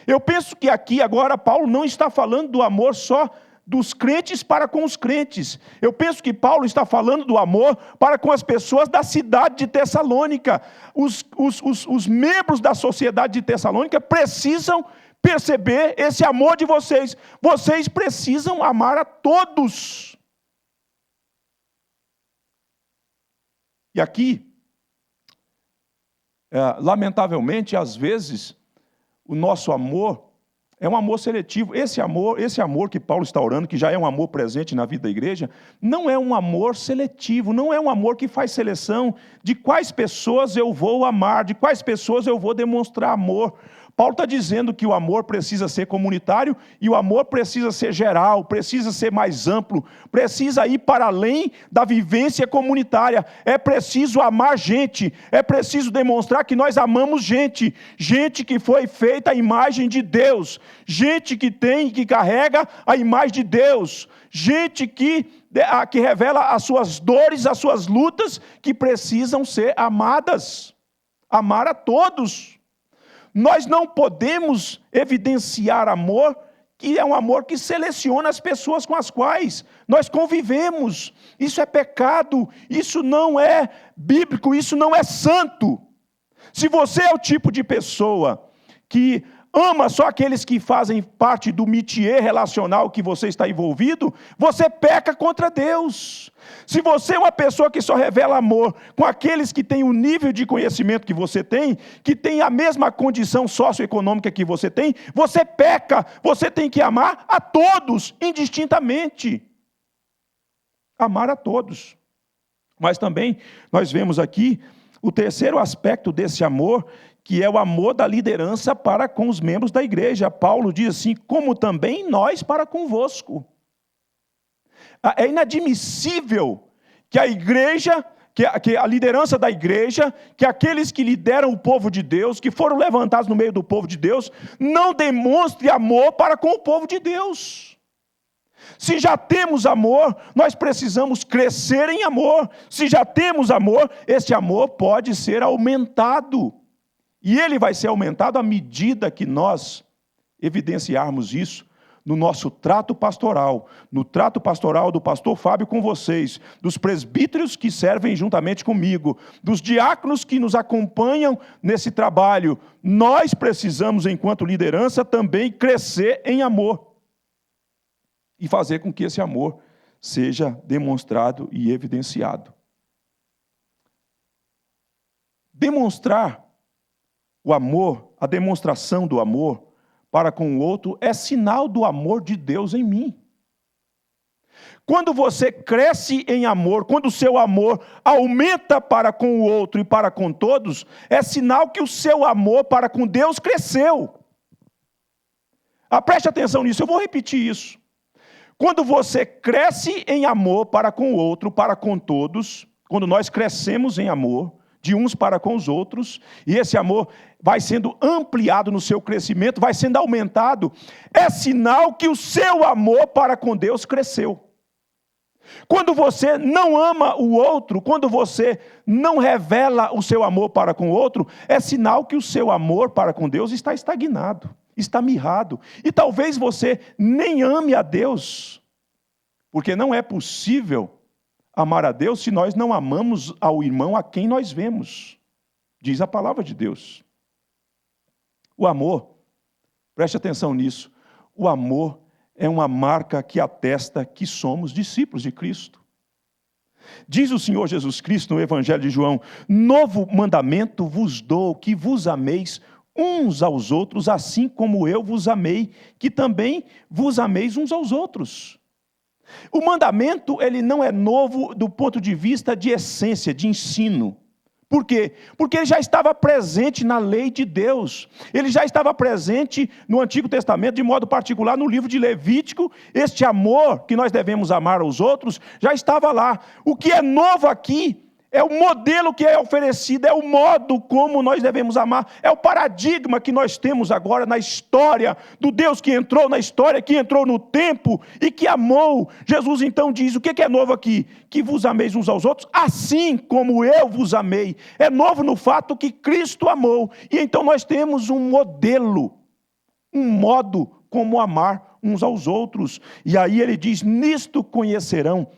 Eu penso que aqui agora Paulo não está falando do amor só dos crentes para com os crentes. Eu penso que Paulo está falando do amor para com as pessoas da cidade de Tessalônica. Os membros da sociedade de Tessalônica precisam perceber esse amor de vocês. Vocês precisam amar a todos. E aqui, lamentavelmente, às vezes, o nosso amor é um amor seletivo. Esse amor que Paulo está orando, que já é um amor presente na vida da igreja, não é um amor seletivo, não é um amor que faz seleção de quais pessoas eu vou amar, de quais pessoas eu vou demonstrar amor. Paulo está dizendo que o amor precisa ser comunitário e o amor precisa ser geral, precisa ser mais amplo, precisa ir para além da vivência comunitária. É preciso amar gente, é preciso demonstrar que nós amamos gente, gente que foi feita à imagem de Deus, gente que carrega a imagem de Deus, gente que revela as suas dores, as suas lutas, que precisam ser amadas, amar a todos. Nós não podemos evidenciar amor, que é um amor que seleciona as pessoas com as quais nós convivemos. Isso é pecado, isso não é bíblico, isso não é santo. Se você é o tipo de pessoa que ama só aqueles que fazem parte do métier relacional que você está envolvido, você peca contra Deus. Se você é uma pessoa que só revela amor com aqueles que têm o nível de conhecimento que você tem, que tem a mesma condição socioeconômica que você tem, você peca. Você tem que amar a todos, indistintamente. Amar a todos. Mas também nós vemos aqui o terceiro aspecto desse amor, que é o amor da liderança para com os membros da igreja. Paulo diz assim, como também nós para convosco. É inadmissível que a igreja, que a liderança da igreja, que aqueles que lideram o povo de Deus, que foram levantados no meio do povo de Deus, não demonstre amor para com o povo de Deus. Se já temos amor, nós precisamos crescer em amor. Se já temos amor, esse amor pode ser aumentado. E ele vai ser aumentado à medida que nós evidenciarmos isso no nosso trato pastoral, no trato pastoral do pastor Fábio com vocês, dos presbíteros que servem juntamente comigo, dos diáconos que nos acompanham nesse trabalho. Nós precisamos, enquanto liderança, também crescer em amor e fazer com que esse amor seja demonstrado e evidenciado. Demonstrar o amor, a demonstração do amor para com o outro é sinal do amor de Deus em mim. Quando você cresce em amor, quando o seu amor aumenta para com o outro e para com todos, é sinal que o seu amor para com Deus cresceu. Preste atenção nisso, eu vou repetir isso. Quando você cresce em amor para com o outro, para com todos, quando nós crescemos em amor, de uns para com os outros, e esse amor vai sendo ampliado no seu crescimento, vai sendo aumentado, é sinal que o seu amor para com Deus cresceu. Quando você não ama o outro, quando você não revela o seu amor para com o outro, é sinal que o seu amor para com Deus está estagnado, está mirrado. E talvez você nem ame a Deus, porque não é possível amar a Deus se nós não amamos ao irmão a quem nós vemos. Diz a palavra de Deus. O amor, preste atenção nisso, o amor é uma marca que atesta que somos discípulos de Cristo. Diz o Senhor Jesus Cristo no Evangelho de João, novo mandamento vos dou, que vos ameis uns aos outros, assim como eu vos amei, que também vos ameis uns aos outros. O mandamento, ele não é novo do ponto de vista de essência, de ensino. Por quê? Porque ele já estava presente na lei de Deus. Ele já estava presente no Antigo Testamento, de modo particular no livro de Levítico. Este amor que nós devemos amar aos outros já estava lá. O que é novo aqui é o modelo que é oferecido, é o modo como nós devemos amar, é o paradigma que nós temos agora na história do Deus que entrou na história, que entrou no tempo e que amou. Jesus então diz, o que é novo aqui? Que vos ameis uns aos outros, assim como eu vos amei. É novo no fato que Cristo amou. E então nós temos um modelo, um modo como amar uns aos outros. E aí ele diz, nisto conhecerão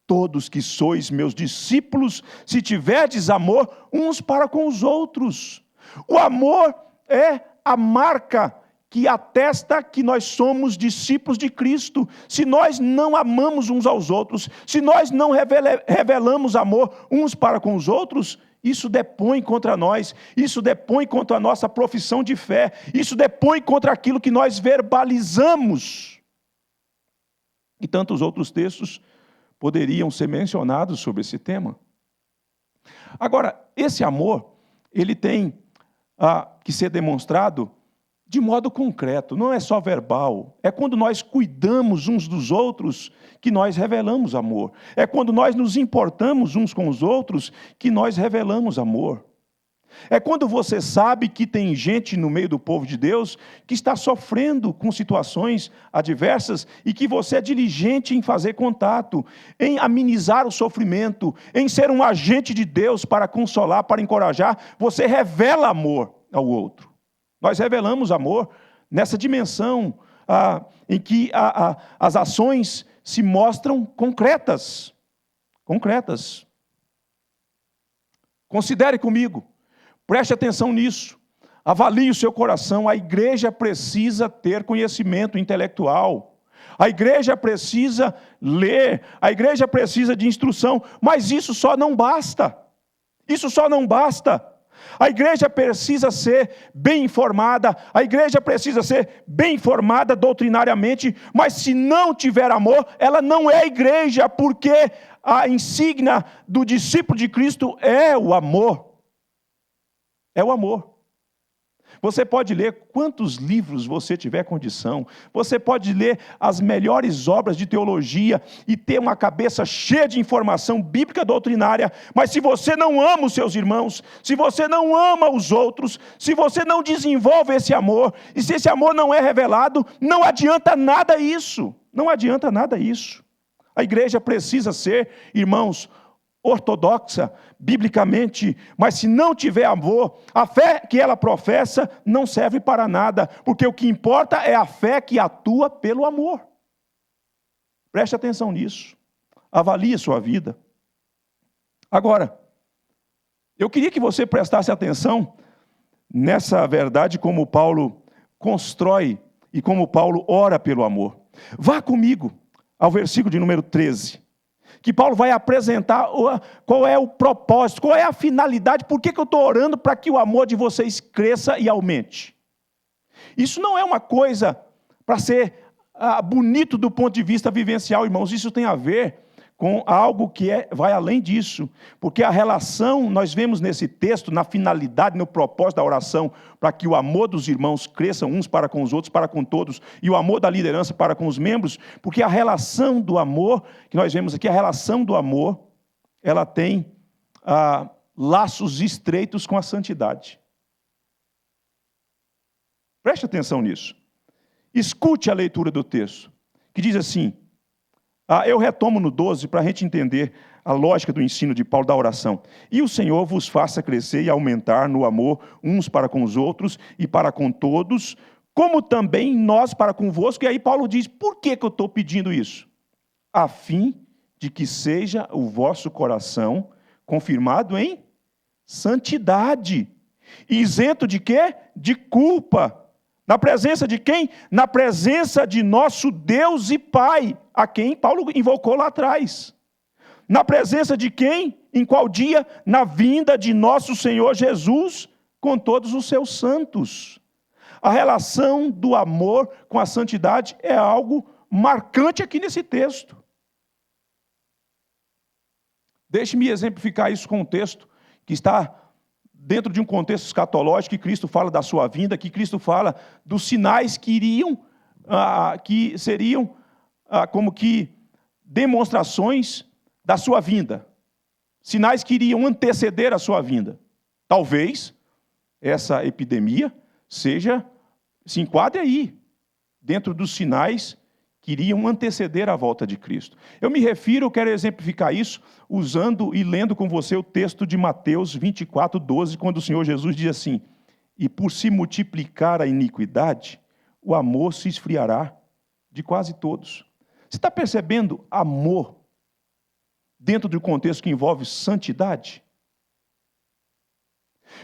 todos que sois meus discípulos, se tiverdes amor uns para com os outros. O amor é a marca que atesta que nós somos discípulos de Cristo. Se nós não amamos uns aos outros, se nós não revelamos amor uns para com os outros, isso depõe contra nós, isso depõe contra a nossa profissão de fé, isso depõe contra aquilo que nós verbalizamos. E tantos outros textos poderiam ser mencionados sobre esse tema. Agora, esse amor, ele tem que ser demonstrado de modo concreto, não é só verbal. É quando nós cuidamos uns dos outros que nós revelamos amor. É quando nós nos importamos uns com os outros que nós revelamos amor. É quando você sabe que tem gente no meio do povo de Deus que está sofrendo com situações adversas e que você é diligente em fazer contato, em amenizar o sofrimento, em ser um agente de Deus para consolar, para encorajar, você revela amor ao outro. Nós revelamos amor nessa dimensão em que as ações se mostram concretas. Considere comigo. Preste atenção nisso. Avalie o seu coração. A igreja precisa ter conhecimento intelectual. A igreja precisa ler. A igreja precisa de instrução. Mas isso só não basta. Isso só não basta. A igreja precisa ser bem informada. A igreja precisa ser bem informada doutrinariamente. Mas se não tiver amor, ela não é igreja. Porque a insígnia do discípulo de Cristo é o amor. É o amor. Você pode ler quantos livros você tiver condição. Você pode ler as melhores obras de teologia e ter uma cabeça cheia de informação bíblica doutrinária. Mas se você não ama os seus irmãos, se você não ama os outros, se você não desenvolve esse amor, e se esse amor não é revelado, não adianta nada isso. Não adianta nada isso. A igreja precisa ser, irmãos, ortodoxa, biblicamente, mas se não tiver amor, a fé que ela professa não serve para nada, porque o que importa é a fé que atua pelo amor. Preste atenção nisso. Avalie a sua vida. Agora, eu queria que você prestasse atenção nessa verdade, como Paulo constrói e como Paulo ora pelo amor. Vá comigo ao versículo de número 13. Que Paulo vai apresentar qual é o propósito, qual é a finalidade, por que eu estou orando para que o amor de vocês cresça e aumente. Isso não é uma coisa para ser bonito do ponto de vista vivencial, irmãos, isso tem a ver com algo que vai além disso, porque a relação, nós vemos nesse texto, na finalidade, no propósito da oração, para que o amor dos irmãos cresça uns para com os outros, para com todos, e o amor da liderança para com os membros, porque a relação do amor, que nós vemos aqui, a relação do amor, ela tem laços estreitos com a santidade. Preste atenção nisso. Escute a leitura do texto, que diz assim, eu retomo no 12 para a gente entender a lógica do ensino de Paulo da oração. E o Senhor vos faça crescer e aumentar no amor uns para com os outros e para com todos, como também nós para convosco. E aí Paulo diz, por que eu estou pedindo isso? A fim de que seja o vosso coração confirmado em santidade. Isento de quê? De culpa. Na presença de quem? Na presença de nosso Deus e Pai, a quem Paulo invocou lá atrás. Na presença de quem? Em qual dia? Na vinda de nosso Senhor Jesus com todos os seus santos. A relação do amor com a santidade é algo marcante aqui nesse texto. Deixe-me exemplificar isso com um texto que está dentro de um contexto escatológico, que Cristo fala da sua vinda, que Cristo fala dos sinais que seriam como que demonstrações da sua vinda. Sinais que iriam anteceder a sua vinda. Talvez essa epidemia se enquadre aí, dentro dos sinais que iriam anteceder a volta de Cristo. Eu quero exemplificar isso, usando e lendo com você o texto de Mateus 24, 12, quando o Senhor Jesus diz assim, e por se multiplicar a iniquidade, o amor se esfriará de quase todos. Você está percebendo amor dentro do contexto que envolve santidade?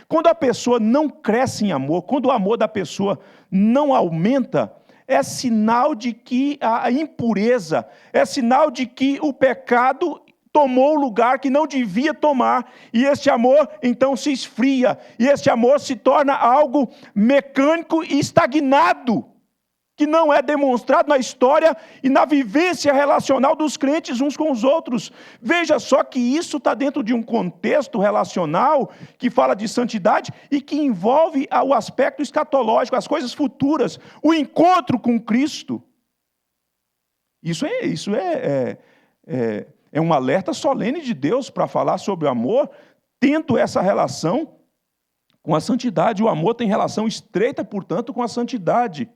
Quando a pessoa não cresce em amor, quando o amor da pessoa não aumenta, é sinal de que a impureza, é sinal de que o pecado tomou o lugar que não devia tomar, e este amor então se esfria, e este amor se torna algo mecânico e estagnado, que não é demonstrado na história e na vivência relacional dos crentes uns com os outros. Veja só que isso está dentro de um contexto relacional que fala de santidade e que envolve o aspecto escatológico, as coisas futuras, o encontro com Cristo. Isso é um alerta solene de Deus para falar sobre o amor, tendo essa relação com a santidade. O amor tem relação estreita, portanto, com a santidade.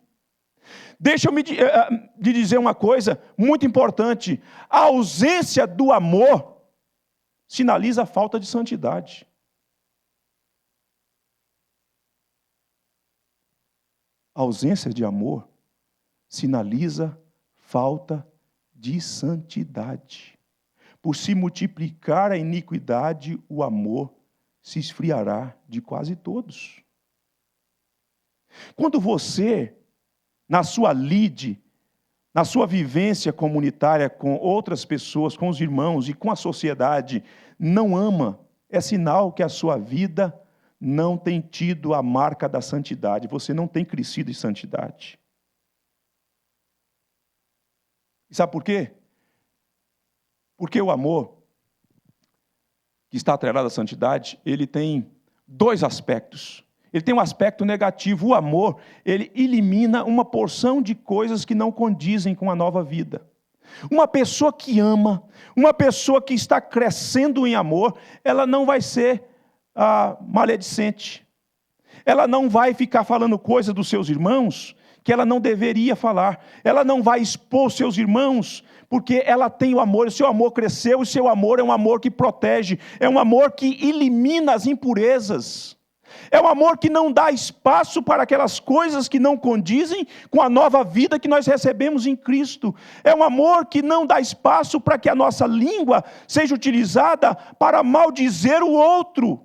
Deixa-me de dizer uma coisa muito importante. A ausência do amor sinaliza a falta de santidade. A ausência de amor sinaliza falta de santidade. Por se multiplicar a iniquidade, o amor se esfriará de quase todos. Quando você, na sua lide, na sua vivência comunitária com outras pessoas, com os irmãos e com a sociedade, não ama, é sinal que a sua vida não tem tido a marca da santidade. Você não tem crescido em santidade. E sabe por quê? Porque o amor, que está atrelado à santidade, ele tem dois aspectos. Ele tem um aspecto negativo. O amor, ele elimina uma porção de coisas que não condizem com a nova vida. Uma pessoa que ama, uma pessoa que está crescendo em amor, ela não vai ser maledicente. Ela não vai ficar falando coisas dos seus irmãos que ela não deveria falar. Ela não vai expor seus irmãos, porque ela tem o amor, o seu amor cresceu, o seu amor é um amor que protege, é um amor que elimina as impurezas. É um amor que não dá espaço para aquelas coisas que não condizem com a nova vida que nós recebemos em Cristo. É um amor que não dá espaço para que a nossa língua seja utilizada para maldizer o outro.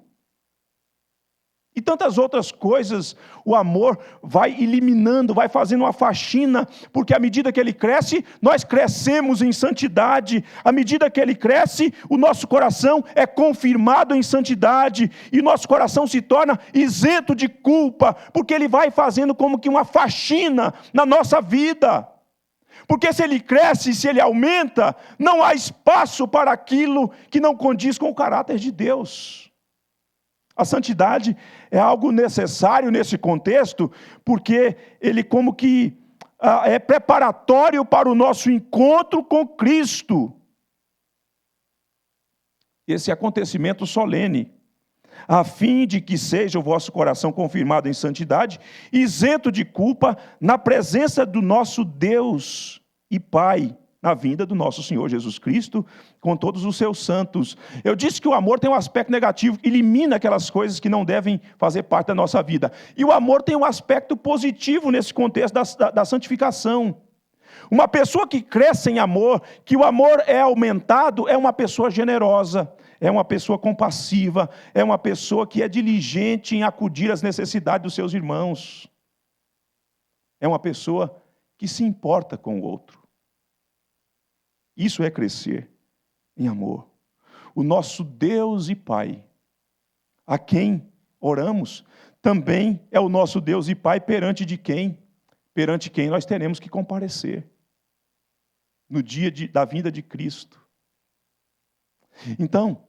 E tantas outras coisas, o amor vai eliminando, vai fazendo uma faxina, porque à medida que ele cresce, nós crescemos em santidade. À medida que ele cresce, o nosso coração é confirmado em santidade, e o nosso coração se torna isento de culpa, porque ele vai fazendo como que uma faxina na nossa vida. Porque se ele cresce, se ele aumenta, não há espaço para aquilo que não condiz com o caráter de Deus. A santidade é algo necessário nesse contexto, porque ele como que é preparatório para o nosso encontro com Cristo. Esse acontecimento solene, a fim de que seja o vosso coração confirmado em santidade, isento de culpa, na presença do nosso Deus e Pai, na vinda do nosso Senhor Jesus Cristo, com todos os seus santos. Eu disse que o amor tem um aspecto negativo, elimina aquelas coisas que não devem fazer parte da nossa vida. E o amor tem um aspecto positivo nesse contexto da santificação. Uma pessoa que cresce em amor, que o amor é aumentado, é uma pessoa generosa, é uma pessoa compassiva, é uma pessoa que é diligente em acudir às necessidades dos seus irmãos. É uma pessoa que se importa com o outro. Isso é crescer em amor. O nosso Deus e Pai, a quem oramos, também é o nosso Deus e Pai perante de quem? Perante quem nós teremos que comparecer no dia da vinda de Cristo. Então,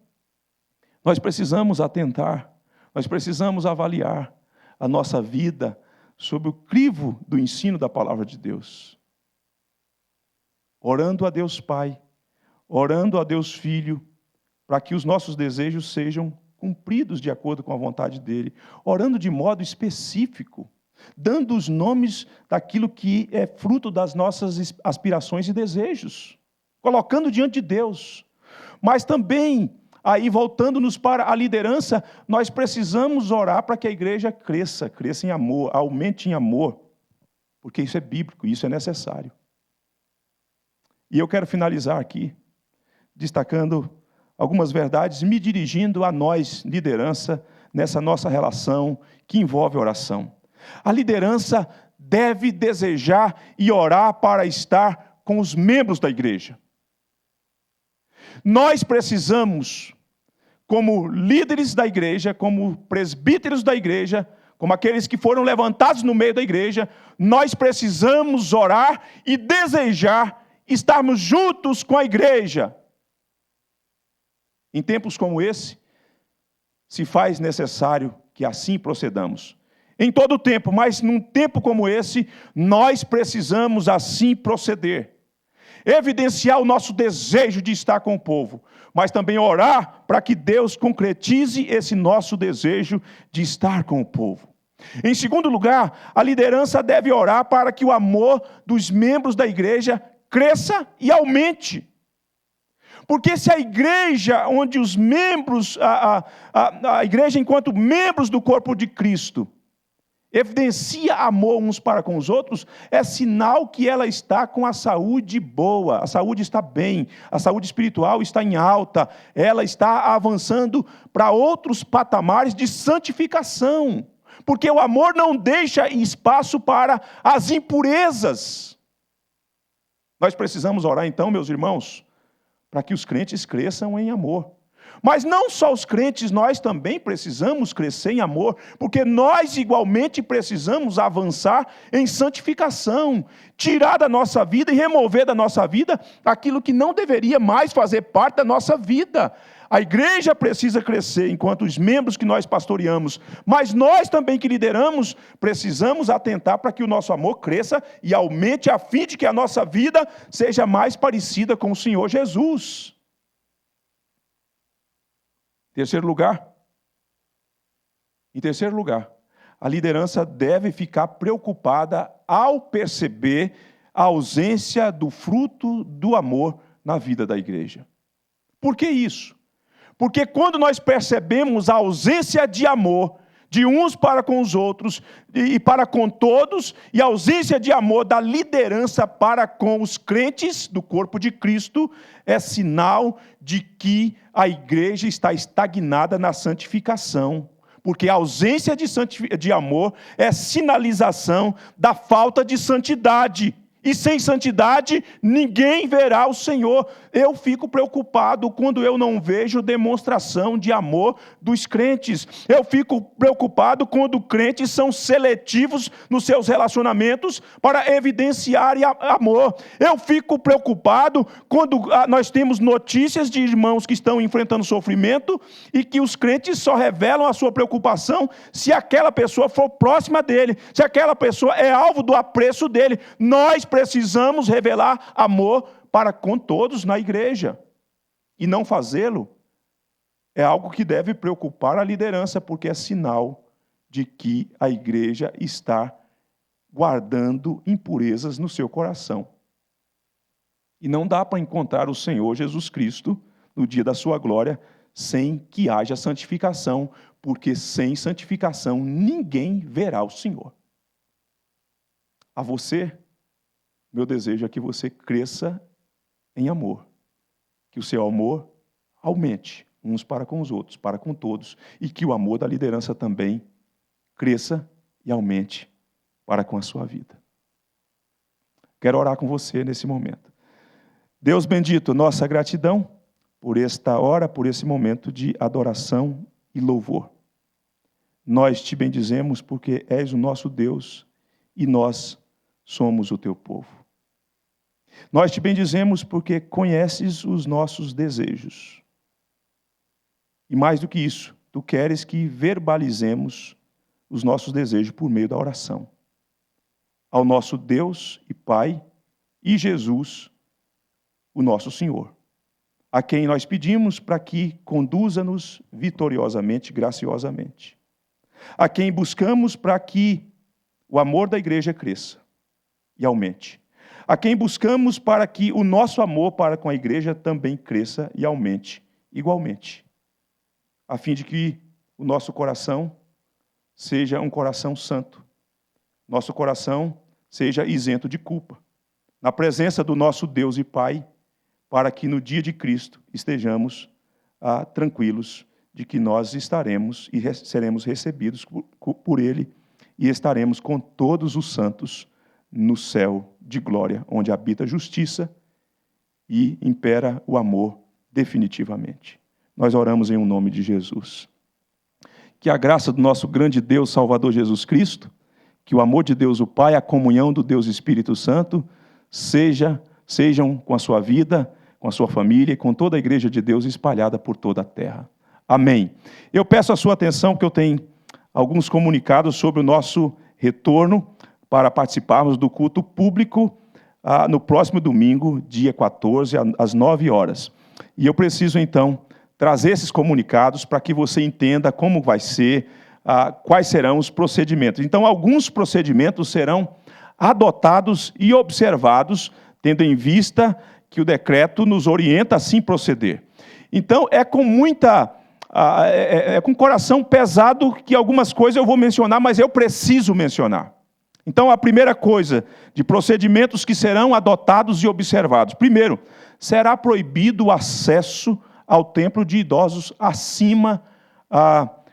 nós precisamos atentar, nós precisamos avaliar a nossa vida sob o crivo do ensino da palavra de Deus. Orando a Deus Pai, orando a Deus Filho, para que os nossos desejos sejam cumpridos de acordo com a vontade dEle. Orando de modo específico, dando os nomes daquilo que é fruto das nossas aspirações e desejos, colocando diante de Deus. Mas também, aí voltando-nos para a liderança, nós precisamos orar para que a igreja cresça em amor, aumente em amor, porque isso é bíblico, isso é necessário. E eu quero finalizar aqui, destacando algumas verdades, me dirigindo a nós, liderança, nessa nossa relação que envolve oração. A liderança deve desejar e orar para estar com os membros da igreja. Nós precisamos, como líderes da igreja, como presbíteros da igreja, como aqueles que foram levantados no meio da igreja, nós precisamos orar e desejar estarmos juntos com a igreja. Em tempos como esse, se faz necessário que assim procedamos. Em todo tempo, mas num tempo como esse, nós precisamos assim proceder. Evidenciar o nosso desejo de estar com o povo, mas também orar para que Deus concretize esse nosso desejo de estar com o povo. Em segundo lugar, a liderança deve orar para que o amor dos membros da igreja cresça e aumente. Porque se a igreja, onde os membros, a igreja enquanto membros do corpo de Cristo, evidencia amor uns para com os outros, é sinal que ela está com a saúde boa, a saúde está bem, a saúde espiritual está em alta, ela está avançando para outros patamares de santificação. Porque o amor não deixa espaço para as impurezas. Nós precisamos orar então, meus irmãos, para que os crentes cresçam em amor. Mas não só os crentes, nós também precisamos crescer em amor, porque nós igualmente precisamos avançar em santificação, tirar da nossa vida e remover da nossa vida aquilo que não deveria mais fazer parte da nossa vida. A igreja precisa crescer enquanto os membros que nós pastoreamos, mas nós também que lideramos, precisamos atentar para que o nosso amor cresça e aumente a fim de que a nossa vida seja mais parecida com o Senhor Jesus. Em terceiro lugar, a liderança deve ficar preocupada ao perceber a ausência do fruto do amor na vida da igreja. Por que isso? Porque quando nós percebemos a ausência de amor de uns para com os outros e para com todos, e a ausência de amor da liderança para com os crentes do corpo de Cristo, é sinal de que a igreja está estagnada na santificação. Porque a ausência de amor é sinalização da falta de santidade. E sem santidade, ninguém verá o Senhor. Eu fico preocupado quando eu não vejo demonstração de amor dos crentes. Eu fico preocupado quando crentes são seletivos nos seus relacionamentos para evidenciar amor. Eu fico preocupado quando nós temos notícias de irmãos que estão enfrentando sofrimento e que os crentes só revelam a sua preocupação se aquela pessoa for próxima dele, se aquela pessoa é alvo do apreço dele. Nós precisamos revelar amor para com todos na igreja. E não fazê-lo é algo que deve preocupar a liderança, porque é sinal de que a igreja está guardando impurezas no seu coração. E não dá para encontrar o Senhor Jesus Cristo no dia da sua glória sem que haja santificação, porque sem santificação ninguém verá o Senhor. A você, meu desejo é que você cresça em amor. Que o seu amor aumente uns para com os outros, para com todos. E que o amor da liderança também cresça e aumente para com a sua vida. Quero orar com você nesse momento. Deus bendito, nossa gratidão por esta hora, por esse momento de adoração e louvor. Nós te bendizemos porque és o nosso Deus e nós somos o teu povo. Nós te bendizemos porque conheces os nossos desejos. E mais do que isso, tu queres que verbalizemos os nossos desejos por meio da oração. Ao nosso Deus e Pai e Jesus, o nosso Senhor, a quem nós pedimos para que conduza-nos vitoriosamente, graciosamente. A quem buscamos para que o amor da igreja cresça e aumente. A quem buscamos para que o nosso amor para com a igreja também cresça e aumente igualmente, a fim de que o nosso coração seja um coração santo, nosso coração seja isento de culpa, na presença do nosso Deus e Pai, para que no dia de Cristo estejamos tranquilos de que nós estaremos e seremos recebidos por Ele e estaremos com todos os santos no céu de glória, onde habita a justiça e impera o amor definitivamente. Nós oramos em nome de Jesus. Que a graça do nosso grande Deus, Salvador Jesus Cristo, que o amor de Deus o Pai, a comunhão do Deus Espírito Santo, sejam com a sua vida, com a sua família e com toda a igreja de Deus espalhada por toda a terra. Amém. Eu peço a sua atenção que eu tenho alguns comunicados sobre o nosso retorno para participarmos do culto público no próximo domingo, dia 14, às 9 horas. E eu preciso, então, trazer esses comunicados para que você entenda como vai ser, quais serão os procedimentos. Então, alguns procedimentos serão adotados e observados, tendo em vista que o decreto nos orienta a assim proceder. Então, é com com coração pesado que algumas coisas eu vou mencionar, mas eu preciso mencionar. Então, a primeira coisa, de procedimentos que serão adotados e observados. Primeiro, será proibido o acesso ao templo de idosos acima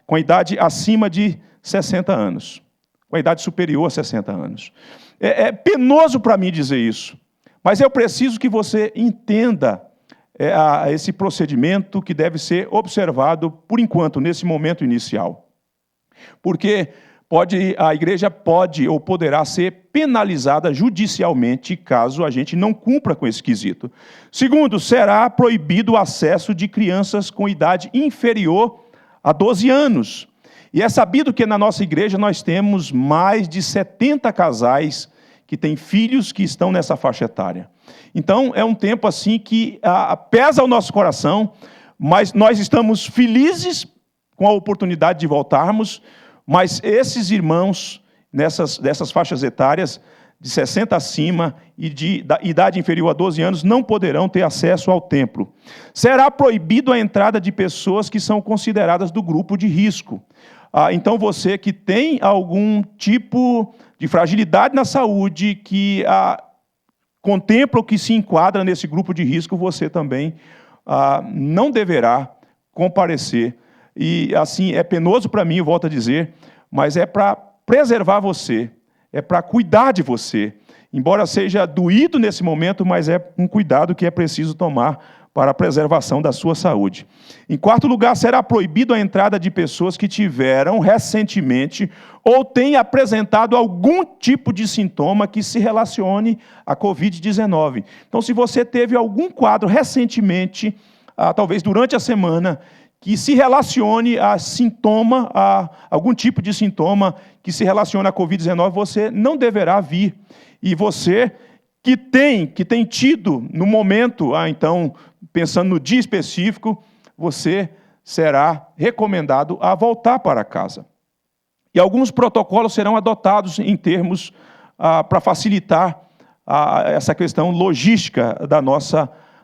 com a idade acima de 60 anos, com a idade superior a 60 anos. É penoso para mim dizer isso, mas eu preciso que você entenda esse procedimento que deve ser observado, por enquanto, nesse momento inicial. Porque a igreja pode ou poderá ser penalizada judicialmente caso a gente não cumpra com esse quesito. Segundo, será proibido o acesso de crianças com idade inferior a 12 anos. E é sabido que na nossa igreja nós temos mais de 70 casais que têm filhos que estão nessa faixa etária. Então, é um tempo assim que pesa o nosso coração, mas nós estamos felizes com a oportunidade de voltarmos, mas esses irmãos, dessas faixas etárias, de 60 acima e da idade inferior a 12 anos, não poderão ter acesso ao templo. Será proibido a entrada de pessoas que são consideradas do grupo de risco. Então, você que tem algum tipo de fragilidade na saúde, que contempla ou que se enquadra nesse grupo de risco, você também não deverá comparecer. E assim, é penoso para mim, eu volto a dizer, mas é para preservar você, é para cuidar de você. Embora seja doído nesse momento, mas é um cuidado que é preciso tomar para a preservação da sua saúde. Em quarto lugar, será proibido a entrada de pessoas que tiveram recentemente ou têm apresentado algum tipo de sintoma que se relacione à Covid-19. Então, se você teve algum quadro recentemente, talvez durante a semana, que se relacione a sintoma, a algum tipo de sintoma que se relaciona à Covid-19, você não deverá vir. E você que tem tido no momento, então, pensando no dia específico, você será recomendado a voltar para casa. E alguns protocolos serão adotados em termos para facilitar essa questão logística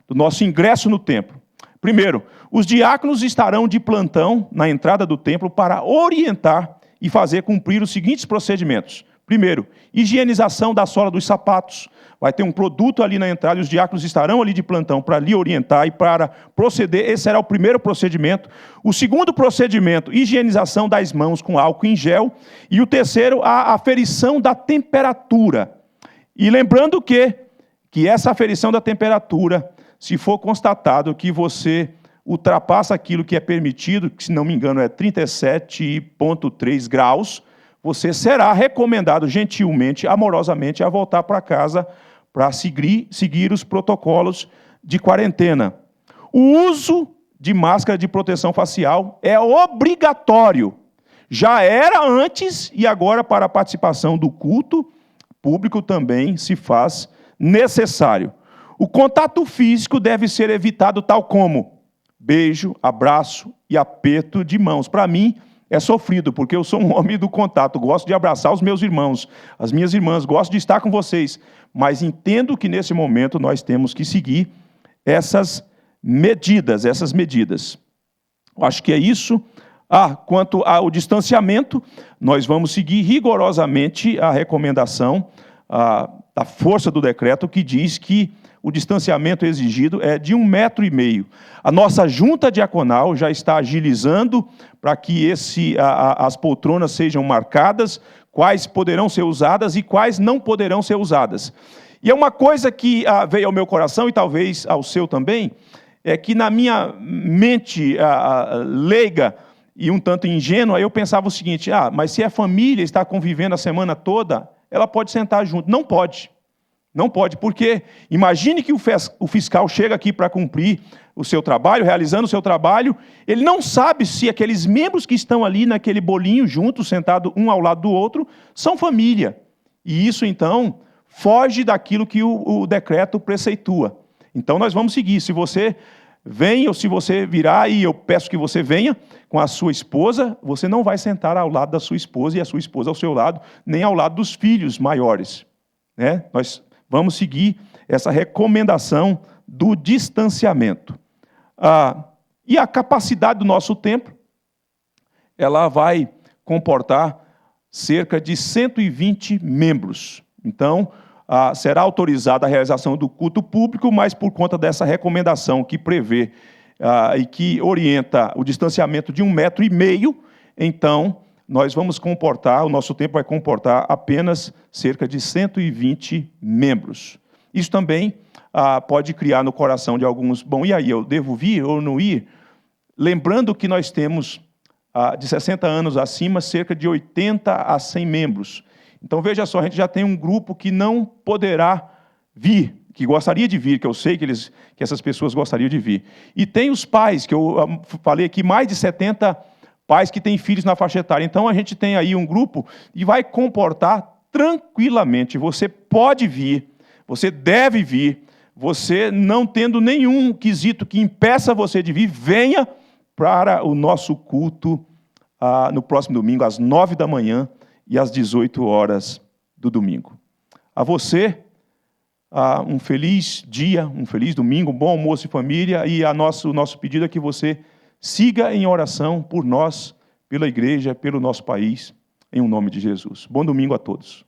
do nosso ingresso no templo. Primeiro, os diáconos estarão de plantão na entrada do templo para orientar e fazer cumprir os seguintes procedimentos. Primeiro, higienização da sola dos sapatos. Vai ter um produto ali na entrada e os diáconos estarão ali de plantão para lhe orientar e para proceder. Esse será o primeiro procedimento. O segundo procedimento, higienização das mãos com álcool em gel. E o terceiro, a aferição da temperatura. E lembrando que essa aferição da temperatura, se for constatado que você ultrapassa aquilo que é permitido, que se não me engano é 37,3 graus, você será recomendado gentilmente, amorosamente, a voltar para casa para seguir os protocolos de quarentena. O uso de máscara de proteção facial é obrigatório. Já era antes e agora para a participação do culto público também se faz necessário. O contato físico deve ser evitado tal como beijo, abraço e aperto de mãos. Para mim, é sofrido, porque eu sou um homem do contato, gosto de abraçar os meus irmãos, as minhas irmãs, gosto de estar com vocês, mas entendo que nesse momento nós temos que seguir essas medidas. Acho que é isso. Quanto ao distanciamento, nós vamos seguir rigorosamente a recomendação da força do decreto, que diz que o distanciamento exigido é de 1,5 metro. A nossa junta diaconal já está agilizando para que as poltronas sejam marcadas, quais poderão ser usadas e quais não poderão ser usadas. E é uma coisa que veio ao meu coração e talvez ao seu também, é que na minha mente leiga e um tanto ingênua, eu pensava o seguinte, mas se a família está convivendo a semana toda, ela pode sentar junto. Não pode. Não pode, porque imagine que o fiscal chega aqui para cumprir o seu trabalho, realizando o seu trabalho, ele não sabe se aqueles membros que estão ali naquele bolinho juntos, sentados um ao lado do outro, são família. E isso, então, foge daquilo que o decreto preceitua. Então, nós vamos seguir. Se você vem ou se você virá, e eu peço que você venha com a sua esposa, você não vai sentar ao lado da sua esposa e a sua esposa ao seu lado, nem ao lado dos filhos maiores. Nós vamos seguir essa recomendação do distanciamento. E a capacidade do nosso templo, ela vai comportar cerca de 120 membros. Então, será autorizada a realização do culto público, mas por conta dessa recomendação que prevê e que orienta o distanciamento de 1,5 metro, então nós vamos comportar, o nosso tempo vai comportar apenas cerca de 120 membros. Isso também pode criar no coração de alguns, bom, e aí, eu devo vir ou não ir? Lembrando que nós temos, de 60 anos acima, cerca de 80 a 100 membros. Então, veja só, a gente já tem um grupo que não poderá vir, que gostaria de vir, que eu sei que essas pessoas gostariam de vir. E tem os pais, que eu falei aqui, mais de 70 pais que têm filhos na faixa etária. Então, a gente tem aí um grupo e vai comportar tranquilamente. Você pode vir, você deve vir, você não tendo nenhum quesito que impeça você de vir, venha para o nosso culto no próximo domingo, às 9 da manhã e às 18 horas do domingo. A você, um feliz dia, um feliz domingo, um bom almoço em família, e o nosso pedido é que você siga em oração por nós, pela igreja, pelo nosso país, em nome de Jesus. Bom domingo a todos.